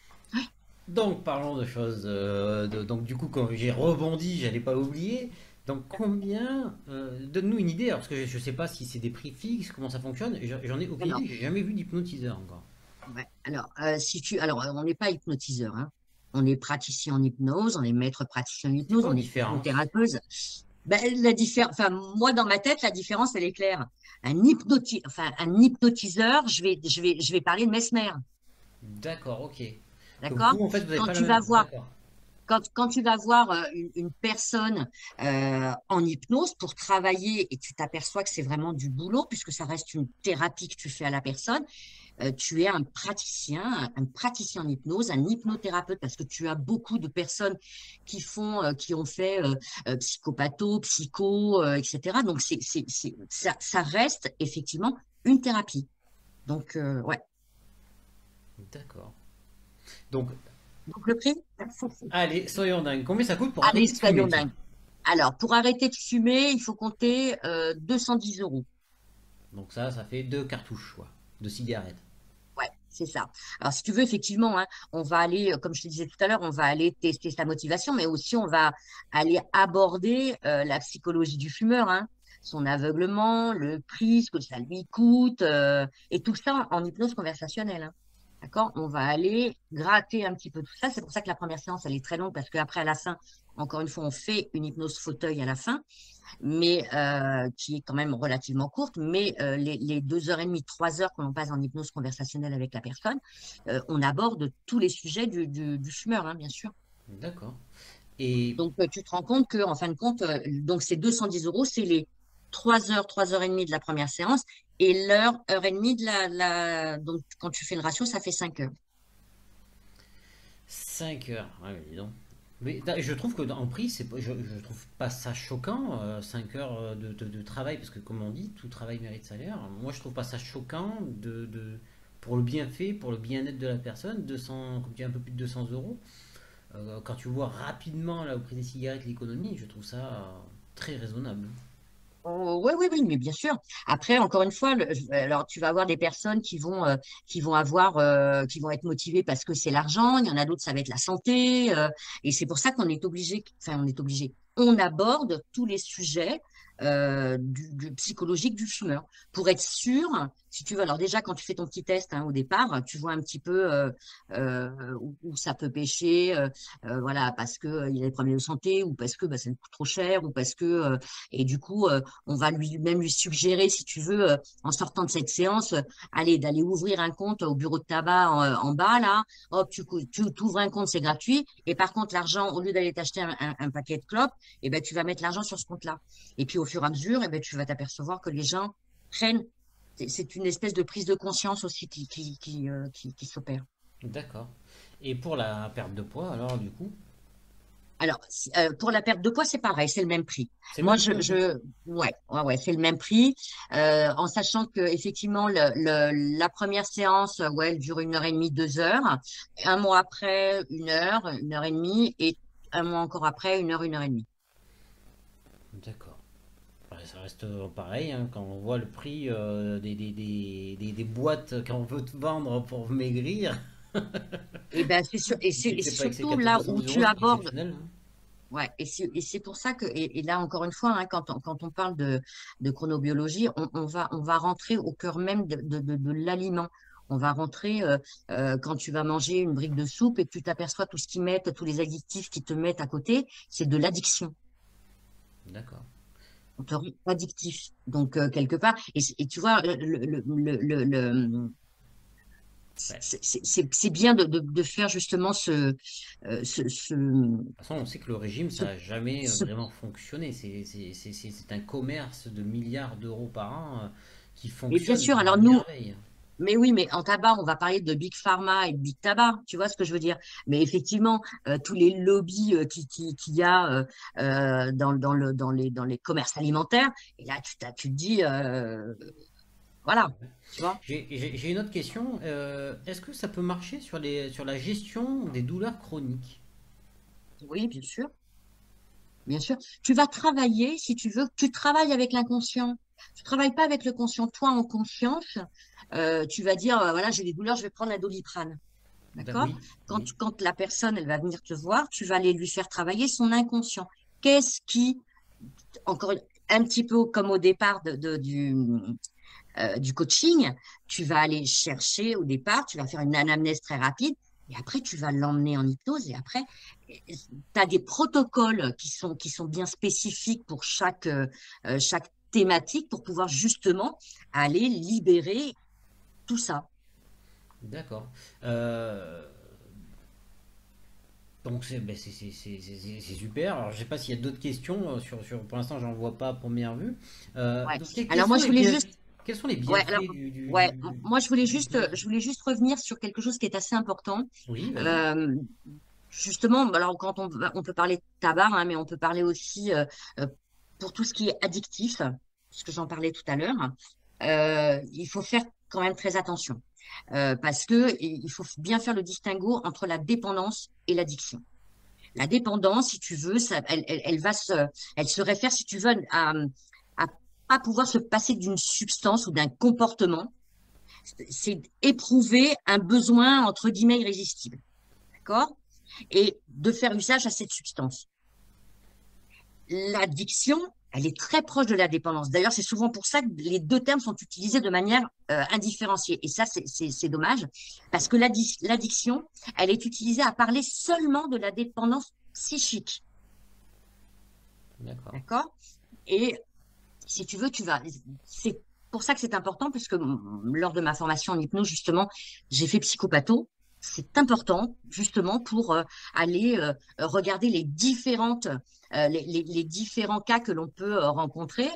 Donc, parlons de choses. Donc, du coup, quand j'ai rebondi, j'allais pas oublier. Donc, combien. Donne-nous une idée, alors, parce que je sais pas si c'est des prix fixes, comment ça fonctionne. J'en ai aucune Alors, idée, j'ai jamais vu d'hypnotiseur encore. ouais. Alors, on n'est pas hypnotiseur, hein. On est praticien en hypnose, on est maître praticien en C'est hypnose, quoi on la est différence? hypnothérapeute. Ben, enfin, moi, dans ma tête, la différence, elle est claire. Un hypnotiseur, je vais parler de Mesmer, D'accord, ok. Donc, d'accord? vous, en fait, vous n'avez Quand pas la tu même. vas voir, D'accord. quand tu vas voir une personne en hypnose pour travailler et tu t'aperçois que c'est vraiment du boulot, puisque ça reste une thérapie que tu fais à la personne, tu es un praticien en hypnose, un hypnothérapeute, parce que tu as beaucoup de personnes qui ont fait psychopatho, psycho, etc. Donc, ça reste effectivement une thérapie. Donc, ouais. D'accord. Donc, Donc, le prix? allez, soyons dingues. Combien ça coûte pour Allez, arrêter de fumer, soyons tiens? dingues. Alors, pour arrêter de fumer, il faut compter 210 euros. Donc, ça fait deux cartouches, quoi, de cigarettes. Ouais, c'est ça. Alors, si tu veux, effectivement, hein, on va aller, comme je te disais tout à l'heure, on va aller tester sa motivation, mais aussi on va aller aborder la psychologie du fumeur, hein, son aveuglement, le prix, ce que ça lui coûte, et tout ça en hypnose conversationnelle, hein. D'accord? On va aller gratter un petit peu tout ça. C'est pour ça que la première séance, elle est très longue, parce qu'après, à la fin, encore une fois, on fait une hypnose fauteuil à la fin, mais qui est quand même relativement courte, mais les 2 heures et demie, 3 heures que l'on passe en hypnose conversationnelle avec la personne, on aborde tous les sujets du fumeur, hein, bien sûr. D'accord. Et Donc, tu te rends compte que, en fin de compte, donc ces 210 euros, c'est les 3 heures et demie de la première séance et l'heure, heure et demie de donc, quand tu fais le ratio, ça fait 5 heures. 5 heures. Ouais, dis donc. Mais je trouve que en prix, je trouve pas ça choquant, 5 heures de travail, parce que comme on dit, tout travail mérite salaire. Moi, je trouve pas ça choquant pour le bienfait, pour le bien-être de la personne, 200, comme tu dis, un peu plus de 200 euros. Quand tu vois rapidement là, au prix des cigarettes l'économie, je trouve ça très raisonnable. Oh, oui, oui, oui, mais bien sûr. Après, encore une fois, alors tu vas avoir des personnes qui vont être motivées parce que c'est l'argent. Il y en a d'autres, ça va être la santé. Et c'est pour ça qu'on est obligé, enfin, on est obligé. On aborde tous les sujets du psychologique du fumeur pour être sûr, si tu veux. Alors déjà, quand tu fais ton petit test hein, au départ, tu vois un petit peu où ça peut pêcher, voilà, parce que il y a des problèmes de santé ou parce que bah, ça nous coûte trop cher ou parce que et du coup on va lui suggérer, si tu veux, en sortant de cette séance, allez, d'aller ouvrir un compte au bureau de tabac en bas, là. Hop, tu ouvres un compte, c'est gratuit. Et par contre, l'argent, au lieu d'aller t'acheter un paquet de clopes, eh ben, tu vas mettre l'argent sur ce compte-là. Et puis, au fur et à mesure, eh ben, tu vas t'apercevoir que les gens prennent. C'est une espèce de prise de conscience aussi qui s'opère. D'accord. Et pour la perte de poids, alors du coup, Alors, pour la perte de poids, c'est pareil, c'est le même prix. c'est le Moi, même prix aussi. ouais, c'est le même prix, en sachant que effectivement, la première séance, ouais, elle dure 1 heure et demie, 2 heures. Un mois après, 1 heure et demie, et un mois encore après, 1 heure et demie. D'accord. Ouais, ça reste pareil, hein, quand on voit le prix des boîtes qu'on veut te vendre pour maigrir. Et ben, et C'est pas surtout excepté là 200 où tu euros, c'est abordes. exceptionnel, hein. Ouais, et c'est pour ça que, et là encore une fois, hein, quand on parle de chronobiologie, on va rentrer au cœur même de l'aliment. On va rentrer quand tu vas manger une brique de soupe et que tu t'aperçois tout ce qu'ils mettent, tous les additifs qu'ils te mettent à côté, c'est de l'addiction. D'accord. On te rend addictif. Donc, quelque part, et tu vois, Ouais. c'est bien de faire justement ce, De toute façon, on sait que le régime, ça ce, n'a jamais ce vraiment fonctionné. C'est un commerce de milliards d'euros par an qui et bien fonctionne sûr, à alors nous, merveille. mais oui, mais en tabac, on va parler de Big Pharma et de Big Tabac, tu vois ce que je veux dire? Mais effectivement, tous les lobbies qu'il y a dans les commerces alimentaires, et là, tu te dis, voilà, tu vois? J'ai une autre question. Est-ce que ça peut marcher sur la gestion des douleurs chroniques? Oui, bien sûr. bien sûr. Tu vas travailler, si tu veux, tu travailles avec l'inconscient. Tu travailles pas avec le conscient. Toi, en conscience, tu vas dire, voilà, j'ai des douleurs, je vais prendre un Doliprane. D'accord? Oui, Quand, oui. quand la personne, elle va venir te voir, tu vas aller lui faire travailler son inconscient. Qu'est-ce qui, encore un petit peu comme au départ du coaching, tu vas aller chercher au départ, tu vas faire une anamnèse très rapide, et après, tu vas l'emmener en hypnose, et après, tu as des protocoles qui sont bien spécifiques pour chaque thématique pour pouvoir justement aller libérer tout ça. D'accord. Euh, donc c'est super. Alors je sais pas s'il y a d'autres questions pour l'instant j'en vois pas à première vue. Ouais. Donc Alors moi, je voulais juste, quels sont les ouais, alors, bienfaits ouais, moi, de l'hypnose? je voulais juste revenir sur quelque chose qui est assez important. Oui, vas-y. Euh, Justement, alors quand on peut parler de tabac, hein, mais on peut parler aussi euh, pour tout ce qui est addictif, ce que j'en parlais tout à l'heure, il faut faire quand même très attention parce que il faut bien faire le distinguo entre la dépendance et l'addiction. La dépendance, si tu veux, elle se réfère, si tu veux, à pas pouvoir se passer d'une substance ou d'un comportement. C'est éprouver un besoin entre guillemets irrésistible, d'accord? Et de faire usage à cette substance. L'addiction, elle est très proche de la dépendance. D'ailleurs, c'est souvent pour ça que les deux termes sont utilisés de manière indifférenciée. Et ça, c'est dommage, parce que l'addiction, elle est utilisée à parler seulement de la dépendance psychique. D'accord. D'accord? Et si tu veux, c'est pour ça que c'est important, puisque lors de ma formation en hypnose, justement, j'ai fait psychopatho. C'est important, justement, pour aller regarder les différents cas que l'on peut rencontrer.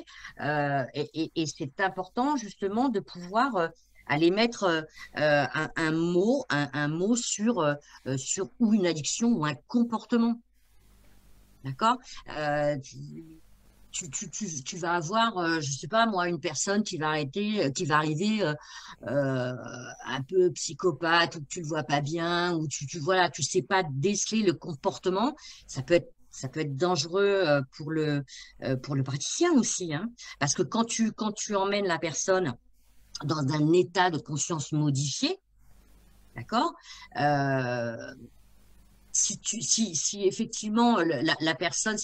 Et c'est important, justement, de pouvoir aller mettre un mot sur ou une addiction ou un comportement. D'accord? Euh, tu vas avoir, je sais pas moi, une personne qui va arriver un peu psychopathe, ou que tu le vois pas bien, ou voilà, tu sais pas déceler le comportement. Ça peut être dangereux pour le praticien aussi, hein. Parce que quand tu emmènes la personne dans un état de conscience modifié, d'accord? Euh, si effectivement la personne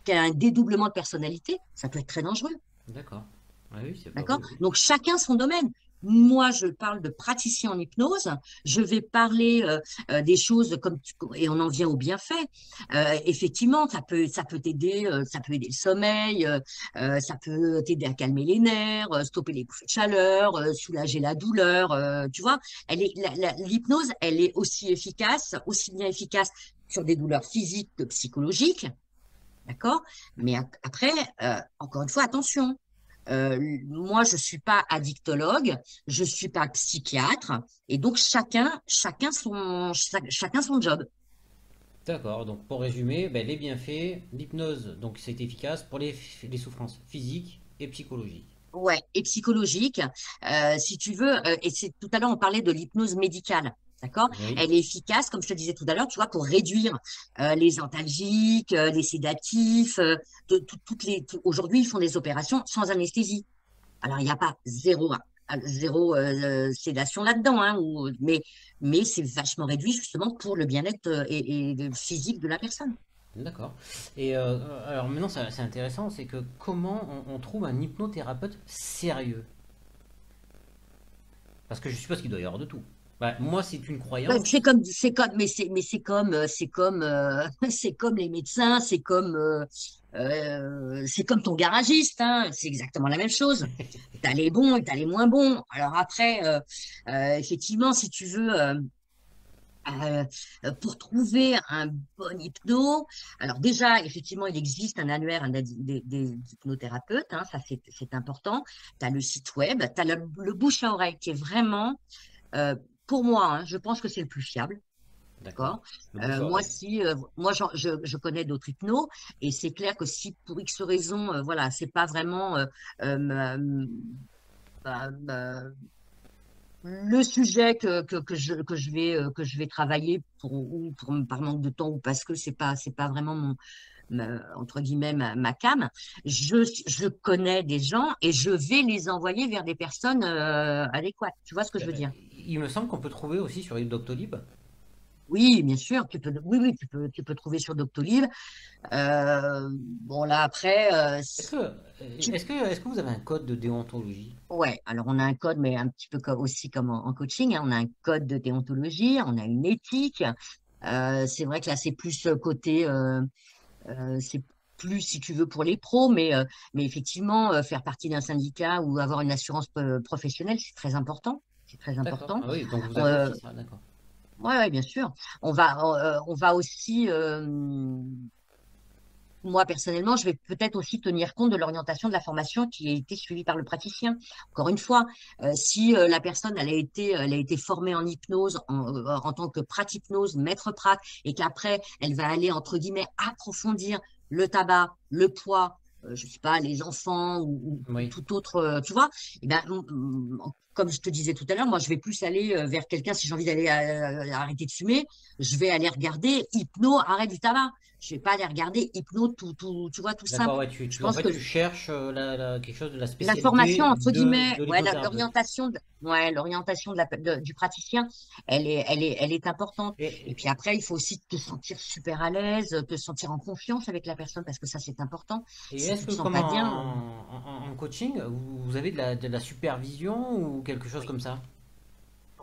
qu'elle a un dédoublement de personnalité, ça peut être très dangereux. D'accord. Ah oui, c'est pas D'accord? oui, oui. Donc, chacun son domaine. Moi, je parle de praticien en hypnose. Je vais parler des choses et on en vient au bienfait. Effectivement, ça peut t'aider, ça peut aider le sommeil, ça peut t'aider à calmer les nerfs, stopper les bouffées de chaleur, soulager la douleur. Tu vois, l'hypnose, elle est aussi bien efficace sur des douleurs physiques que psychologiques. D'accord? Mais après, encore une fois, attention. Moi, je suis pas addictologue, je suis pas psychiatre, et donc chacun son job. D'accord. Donc pour résumer, ben, les bienfaits, l'hypnose, donc c'est efficace pour les souffrances physiques et psychologiques. Ouais, et psychologique, si tu veux, et c'est tout à l'heure on parlait de l'hypnose médicale, d'accord? Oui. Elle est efficace, comme je te disais tout à l'heure, tu vois, pour réduire les antalgiques, les sédatifs, aujourd'hui ils font des opérations sans anesthésie. Alors, il n'y a pas zéro sédation là-dedans, hein, mais c'est vachement réduit justement pour le bien-être et le physique de la personne. D'accord. Et alors maintenant, c'est intéressant, c'est que comment on trouve un hypnothérapeute sérieux? Parce que je suppose qu'il doit y avoir de tout. Bah, moi, c'est une Ouais, croyance. c'est comme les médecins, c'est comme ton garagiste, hein, c'est exactement la même chose. T'as les bons et t'as les moins bons. Alors après, effectivement, si tu veux, Euh, pour trouver un bon hypno, alors déjà, effectivement, il existe un annuaire des hypnothérapeutes, hein, ça c'est important. Tu as le site web, tu as le bouche à oreille qui est vraiment, euh, pour moi, hein, je pense que c'est le plus fiable. D'accord. D'accord. Le bouche à Moi, oreille. si, moi, je connais d'autres hypnos et c'est clair que si pour X raison, voilà, c'est pas vraiment ma- ma- le sujet que je vais travailler par manque de temps ou parce que c'est pas vraiment entre guillemets ma came, je connais des gens et je vais les envoyer vers des personnes adéquates. Tu vois ce que je veux dire? Il me semble qu'on peut trouver aussi sur Doctolib. Oui, bien sûr, oui, tu peux trouver sur Doctolib. Bon là après, Est-ce que, est-ce que vous avez un code de déontologie? ouais, alors on a un code, mais un petit peu aussi comme en coaching, hein, on a un code de déontologie, on a une éthique. C'est vrai que là, c'est plus côté, c'est plus si tu veux pour les pros, mais effectivement, faire partie d'un syndicat ou avoir une assurance professionnelle, c'est très important. C'est très D'accord. important. Ah oui, donc vous avez Euh, aussi ça, d'accord. ouais, ouais, bien sûr. On va aussi moi, personnellement, je vais peut-être aussi tenir compte de l'orientation de la formation qui a été suivie par le praticien. Encore une fois, si la personne elle a été formée en hypnose en tant que prat-hypnose, maître prat, et qu'après elle va aller entre guillemets approfondir le tabac, le poids, je sais pas, les enfants ou Oui. tout autre, tu vois, eh ben, comme je te disais tout à l'heure, moi je vais plus aller vers quelqu'un si j'ai envie d'aller arrêter de fumer, je vais aller regarder hypno, arrêt du tabac. Je vais pas aller regarder hypno, tu vois, tout D'accord, simple. ouais, Je en pense fait, que tu cherches quelque chose de la la formation, spécialité entre guillemets, de ouais, l'hypnothérapeute. l'orientation du praticien, elle est importante. Et puis Et, après, il faut aussi te sentir super à l'aise, te sentir en confiance avec la personne, parce que ça, c'est important. et Si est-ce tu que, te sens comme pas bien, en coaching, vous avez de la supervision ou quelque chose oui. comme ça?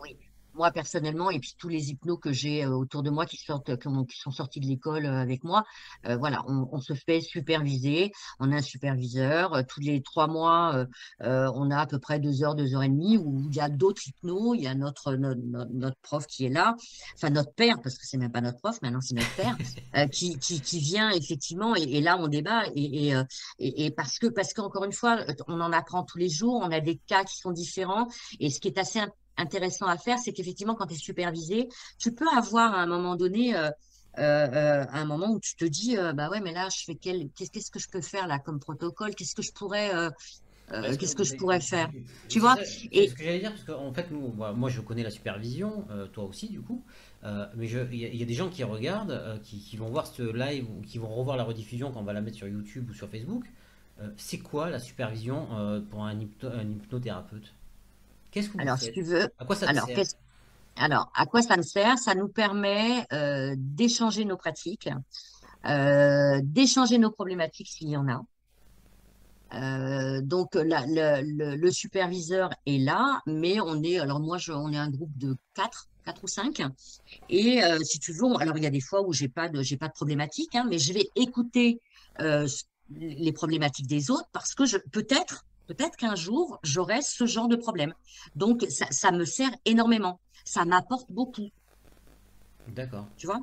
Oui, moi personnellement, et puis tous les hypnos que j'ai autour de moi qui sortent, qui sont sortis de l'école avec moi, voilà, on se fait superviser. On a un superviseur. Tous les 3 mois, on a à peu près 2 heures, 2 heures et demie où il y a d'autres hypnos. Il y a notre prof qui est là, enfin notre père, parce que c'est même pas notre prof, maintenant c'est notre père, qui vient effectivement. Et là, on débat. Et parce qu'encore une fois, on en apprend tous les jours. On a des cas qui sont différents. Et ce qui est assez intéressant à faire, c'est qu'effectivement, quand tu es supervisé, tu peux avoir à un moment donné, un moment où tu te dis, bah ouais, mais là, je fais qu'est-ce que je peux faire là comme protocole? Parce que Qu'est-ce que je pourrais faire? Tu c'est vois? ça, c'est Et ce que j'allais dire, parce qu'en fait, nous, moi, je connais la supervision, toi aussi, du coup, mais il y a des gens qui regardent, qui vont voir ce live ou qui vont revoir la rediffusion quand on va la mettre sur YouTube ou sur Facebook. C'est quoi la supervision pour un hypnothérapeute? Qu'est-ce que vous alors, si faites? tu veux, À quoi ça te alors, sert? à quoi ça me sert? Ça nous permet d'échanger nos pratiques, d'échanger nos problématiques s'il y en a. Donc le superviseur est là, mais alors moi on est un groupe de quatre ou cinq, et si tu veux, alors il y a des fois où j'ai pas de problématique, hein, mais je vais écouter les problématiques des autres parce que peut-être qu'un jour j'aurai ce genre de problème. Donc ça me sert énormément, ça m'apporte beaucoup, D'accord. tu vois.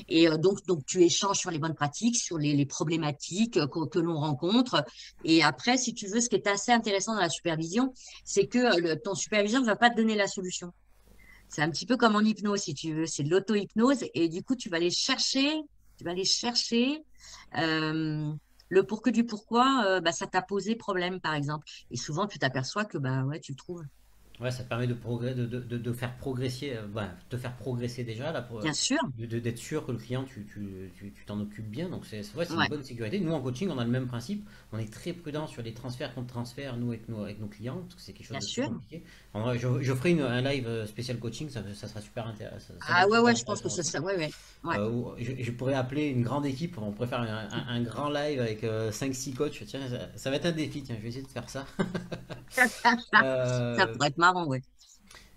Et donc, tu échanges sur les bonnes pratiques, sur les problématiques que l'on rencontre. Et après, si tu veux, ce qui est assez intéressant dans la supervision, c'est que ton superviseur ne va pas te donner la solution. C'est un petit peu comme en hypnose, si tu veux. C'est de l'auto-hypnose. Et du coup, tu vas aller chercher euh, le pour que du pourquoi bah, ça t'a posé problème, par exemple. Et souvent, tu t'aperçois que bah ouais, tu le trouves. Ouais, ça te permet de faire progresser, te faire progresser déjà, là, Bien sûr. d'être sûr que le client, tu t'en occupes bien. Donc, c'est vrai, c'est une Ouais, bonne sécurité. Nous, en coaching, on a le même principe. On est très prudent sur les transferts contre transferts, nous, avec nos clients, parce que c'est quelque chose bien de très sûr. compliqué. En vrai, je ferai un live spécial coaching, ça sera super intéressant. Ça va Ah être ouais, super ouais, je pense que intéressant c'est aussi. ça. Ouais, ouais. Ouais. Où je pourrais appeler une grande équipe, on pourrait faire un grand live avec 5-6 coachs. Tiens, ça va être un défi, tiens, je vais essayer de faire ça. Ça Euh, pourrait être marrant, ouais.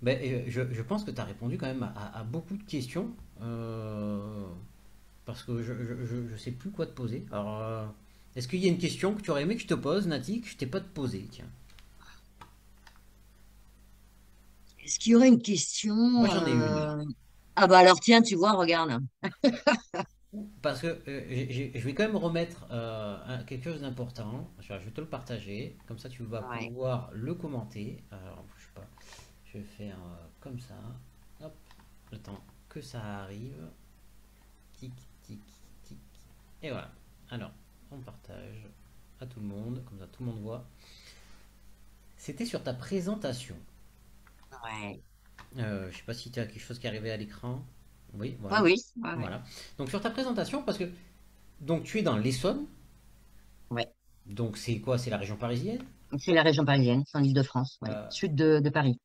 Ben, je pense que tu as répondu quand même à beaucoup de questions, parce que je sais plus quoi te poser. Alors, est-ce qu'il y a une question que tu aurais aimé que je te pose, Nati, que je t'ai pas te poser, tiens. Est-ce qu'il y aurait une question Moi, j'en ai une. Ah bah alors tiens, tu vois, regarde. Parce que je vais quand même remettre quelque chose d'important. Je vais te le partager. Comme ça, tu vas Ouais. pouvoir le commenter. Alors, je sais pas. Je vais faire comme ça. Hop, le temps que ça arrive. Tic, tic, tic. Et voilà. Alors, on partage à tout le monde. Comme ça, tout le monde voit. C'était sur ta présentation. Ouais. Je sais pas si tu as quelque chose qui est arrivé à l'écran. Oui, Ouais, voilà. oui, ouais, ouais. Voilà. Donc sur ta présentation, parce que donc tu es dans l'Essonne, Ouais. donc c'est quoi? C'est la région parisienne? C'est la région parisienne, c'est en Île-de-France, ouais. Euh, Sud de Paris.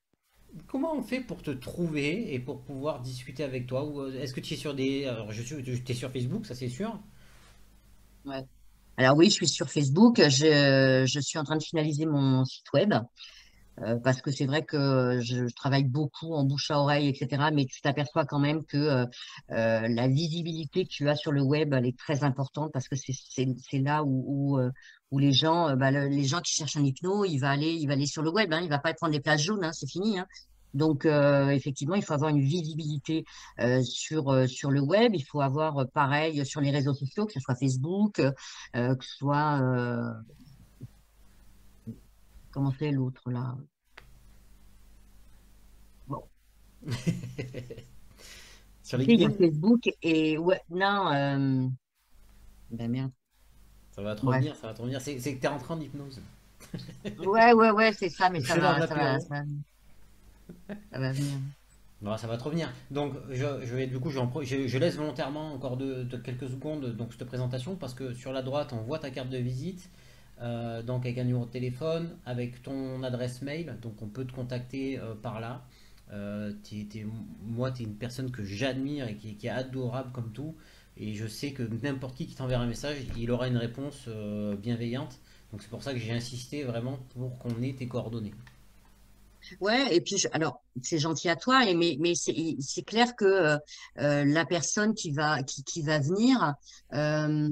Comment on fait pour te trouver et pour pouvoir discuter avec toi? Ou est-ce que tu es sur des... Alors tu es sur Facebook, ça c'est sûr. Ouais. Alors oui, je suis sur Facebook. Je suis en train de finaliser mon site web parce que c'est vrai que je travaille beaucoup en bouche à oreille, etc. Mais tu t'aperçois quand même que la visibilité que tu as sur le web, elle est très importante parce que c'est là où les gens, les gens qui cherchent un hypno, il va aller sur le web. Hein, il va pas prendre des places jaunes, hein, c'est fini. Hein. Donc effectivement, il faut avoir une visibilité sur le web. Il faut avoir pareil sur les réseaux sociaux, que ce soit Facebook, que ce soit comment c'est l'autre là. Bon, Sur tu sais, il y a LinkedIn? Facebook et ouais, non, ben merde. Ça va te Bref. revenir, ça va te revenir. C'est que tu es rentré en hypnose. Ouais, ouais, ouais, c'est ça, mais C'est dans l'apéro. ça va venir. Bon, ça va te revenir. Donc, je vais, du coup, je laisse volontairement encore de quelques secondes donc, cette présentation parce que sur la droite, on voit ta carte de visite, donc avec un numéro de téléphone, avec ton adresse mail, donc on peut te contacter par là. Moi, tu es une personne que j'admire et qui est adorable comme tout. Et je sais que n'importe qui t'enverra un message, il aura une réponse bienveillante. Donc, c'est pour ça que j'ai insisté vraiment pour qu'on ait tes coordonnées. Ouais, et puis alors c'est gentil à toi, mais c'est clair que la personne qui va venir, euh,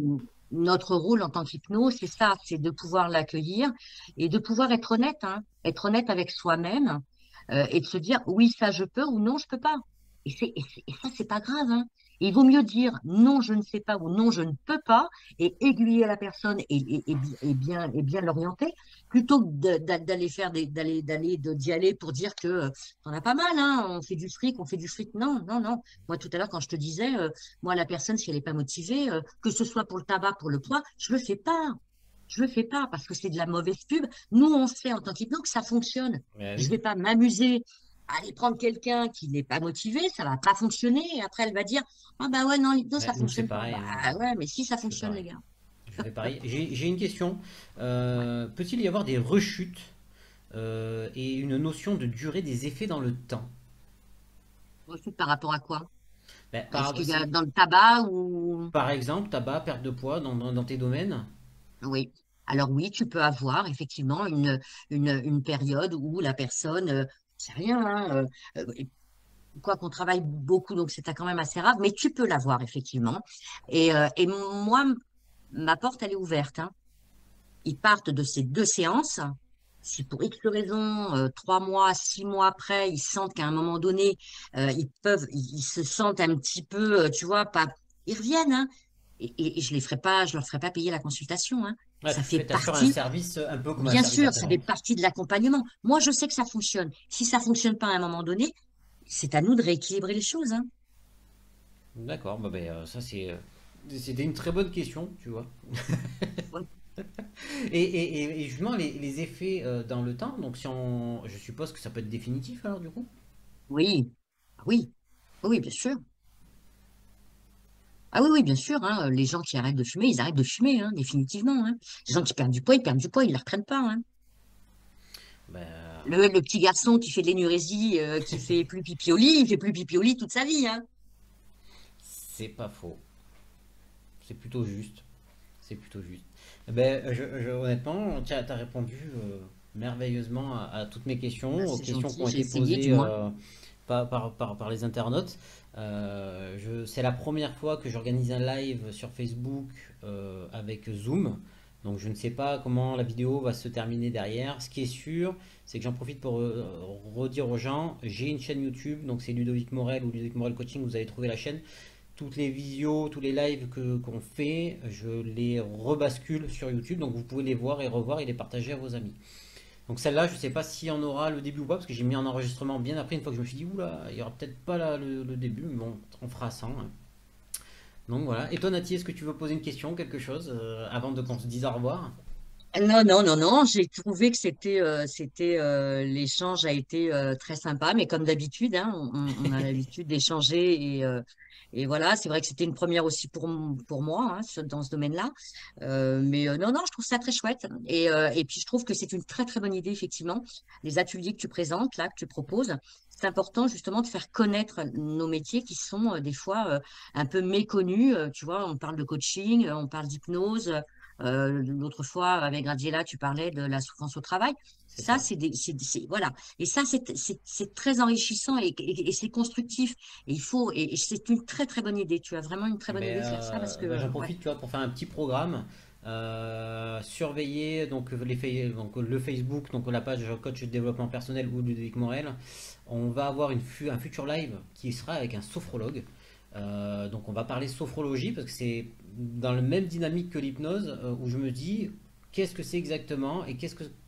notre rôle en tant qu'hypno, c'est ça, c'est de pouvoir l'accueillir et de pouvoir être honnête avec soi-même et de se dire oui ça je peux ou non je peux pas. Et ça c'est pas grave, hein. Il vaut mieux dire non je ne sais pas ou non je ne peux pas et aiguiller la personne et bien l'orienter plutôt que d'aller faire d'y aller pour dire que t'en as pas mal, hein, on fait du fric, on fait du fric. Non, non, non. Moi, tout à l'heure, quand je te disais, moi, la personne, si elle n'est pas motivée, que ce soit pour le tabac, pour le poids, je le fais pas. Je le fais pas parce que c'est de la mauvaise pub. Nous, on sait en tant qu'hypno que ça fonctionne. Mais Je oui, vais pas m'amuser à aller prendre quelqu'un qui n'est pas motivé, ça va pas fonctionner. Et après, elle va dire, ah bah ouais, non, l'hypno, ouais, ça nous c'est fonctionne pas. pareil, hein. Bah ouais, mais si ça Je fais fonctionne, pareil. les gars. Je fais pareil. J'ai une question. Ouais. Peut-il y avoir des rechutes et une notion de durée des effets dans le temps? Ensuite, par rapport à quoi? Ben, Est-ce qu'il y a dans le tabac ou... par exemple, tabac, perte de poids dans tes domaines? Oui. Alors oui, tu peux avoir effectivement une période où la personne, c'est rien, hein, quoi qu'on travaille beaucoup, donc c'est quand même assez rare, mais tu peux l'avoir effectivement. Et moi, ma porte, elle est ouverte. Hein. Ils partent de ces deux séances. Si pour X raison, 3 mois, 6 mois après, ils sentent qu'à un moment donné, ils se sentent un petit peu, tu vois, pas, ils reviennent, hein. Et je leur ferai pas payer la consultation, hein. Ouais, Ça fait t'assures un partie, service un peu comme un bien service sûr, ça fait après-vente. partie de l'accompagnement. Moi, je sais que ça fonctionne. Si ça fonctionne pas à un moment donné, c'est à nous de rééquilibrer les choses, hein. D'accord, bah, ben, c'était une très bonne question, tu vois. Ouais. Et justement, les effets dans le temps, donc si on, je suppose que ça peut être définitif alors du coup? Oui, ah oui, oui, bien sûr. Ah oui, oui, bien sûr, hein. Les gens qui arrêtent de fumer, ils arrêtent de fumer, hein, définitivement, hein. Les gens qui perdent du poids, ils perdent du poids, ils ne le reprennent pas, hein. Ben, Le petit garçon qui fait de l'énurésie, qui fait plus pipi au lit, il fait plus pipi au lit toute sa vie, hein. c'est pas faux. C'est plutôt juste. C'est plutôt juste. Eh ben, honnêtement, tu as répondu merveilleusement à toutes mes Bah, questions, aux c'est questions qui ont gentil, j'ai été essayé du posées moins. par les internautes. C'est la première fois que j'organise un live sur Facebook avec Zoom. Donc je ne sais pas comment la vidéo va se terminer derrière. Ce qui est sûr, c'est que j'en profite pour redire aux gens, j'ai une chaîne YouTube, donc c'est Ludovic Morel ou Ludovic Morel Coaching, vous allez trouver la chaîne. Toutes les visios, tous les lives qu'on fait, je les rebascule sur YouTube, donc vous pouvez les voir et revoir et les partager à vos amis. Donc celle-là, je ne sais pas s'il y en aura le début ou pas, parce que j'ai mis en enregistrement bien après, une fois que je me suis dit, oula, il n'y aura peut-être pas le début, mais bon, on fera ça, hein. Donc voilà. Et toi, Nati, est-ce que tu veux poser une question, quelque chose, avant de qu'on se dise au revoir? Non, non, non, non, j'ai trouvé que l'échange a été très sympa, mais comme d'habitude, hein, on a l'habitude d'échanger et voilà, c'est vrai que c'était une première aussi pour moi hein, dans ce domaine-là. Mais non, non, je trouve ça très chouette. Et puis je trouve que c'est une très très bonne idée, effectivement, les ateliers que tu présentes, là, que tu proposes. C'est important justement de faire connaître nos métiers qui sont des fois un peu méconnus. Tu vois, on parle de coaching, on parle d'hypnose. L'autre fois, avec Graziella, tu parlais de la souffrance au travail. C'est Ça, ça. voilà. Et ça, c'est très enrichissant et c'est constructif. Et et c'est une très, très bonne idée. Tu as vraiment une très bonne idée de faire ça parce que, J'en ouais. profite, tu vois, pour faire un petit programme. Surveiller donc, donc le Facebook, donc la page coach de développement personnel ou Ludovic Morel. On va avoir un futur live qui sera avec un sophrologue. Donc on va parler sophrologie parce que c'est dans la même dynamique que l'hypnose où je me dis qu'est-ce que c'est exactement et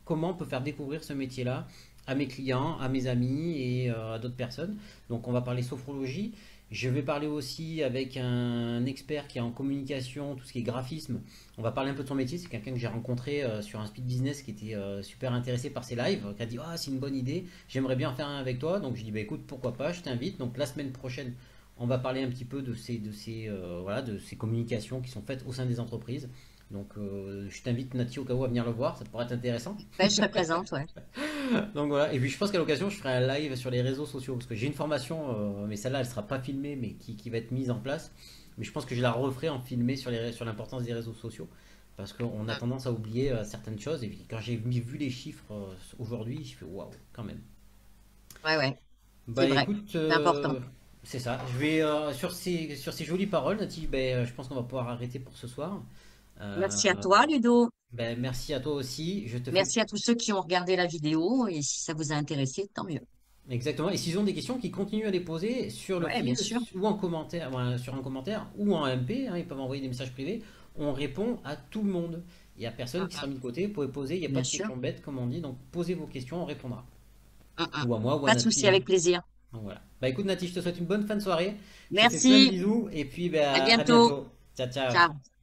comment on peut faire découvrir ce métier-là à mes clients, à mes amis et à d'autres personnes. Donc on va parler sophrologie. Je vais parler aussi avec un expert qui est en communication, tout ce qui est graphisme. On va parler un peu de son métier. C'est quelqu'un que j'ai rencontré sur un speed business qui était super intéressé par ses lives, qui a dit ah c'est une bonne idée, j'aimerais bien en faire un avec toi. Donc je dis bah écoute pourquoi pas, je t'invite. Donc la semaine prochaine on va parler un petit peu voilà, de ces communications qui sont faites au sein des entreprises. Donc, je t'invite, Nati, au cas où à venir le voir, ça pourrait être intéressant. Ouais, je serai présente, ouais. Donc voilà, et puis je pense qu'à l'occasion, je ferai un live sur les réseaux sociaux, parce que j'ai une formation, mais celle-là, elle sera pas filmée, mais qui va être mise en place. Mais je pense que je la referai en filmé sur l'importance des réseaux sociaux, parce qu'on a Mm. tendance à oublier certaines choses. Et puis quand j'ai vu les chiffres aujourd'hui, je fais waouh, quand même. Ouais, ouais, Bah c'est vrai. écoute, C'est important. c'est ça. Je vais sur ces jolies paroles, Nati, ben, je pense qu'on va pouvoir arrêter pour ce soir. Euh, Merci à toi, Ludo. ben, merci à toi aussi. Je te fais Merci à tous ceux qui ont regardé la vidéo. Et si ça vous a intéressé, tant mieux. exactement. Et s'ils ont des questions, qu'ils continuent à les poser sur le Ouais, bien fil sûr. ou en commentaire, sur un commentaire ou en MP, hein, ils peuvent envoyer des messages privés. On répond à tout le monde. Il n'y a personne Mm, qui sera mm. mis de côté. Vous pouvez poser. Il n'y a pas Bien de sûr. questions bêtes, comme on dit. Donc posez vos questions, on répondra. Mm, mm. Ou à moi ou à Pas de Nati. souci, Hein. avec plaisir. Donc voilà. Bah écoute Nati, je te souhaite une bonne fin de soirée. Je te fais plein de Merci. bisous et puis À bah, à bientôt. bientôt. Ciao ciao. Ciao.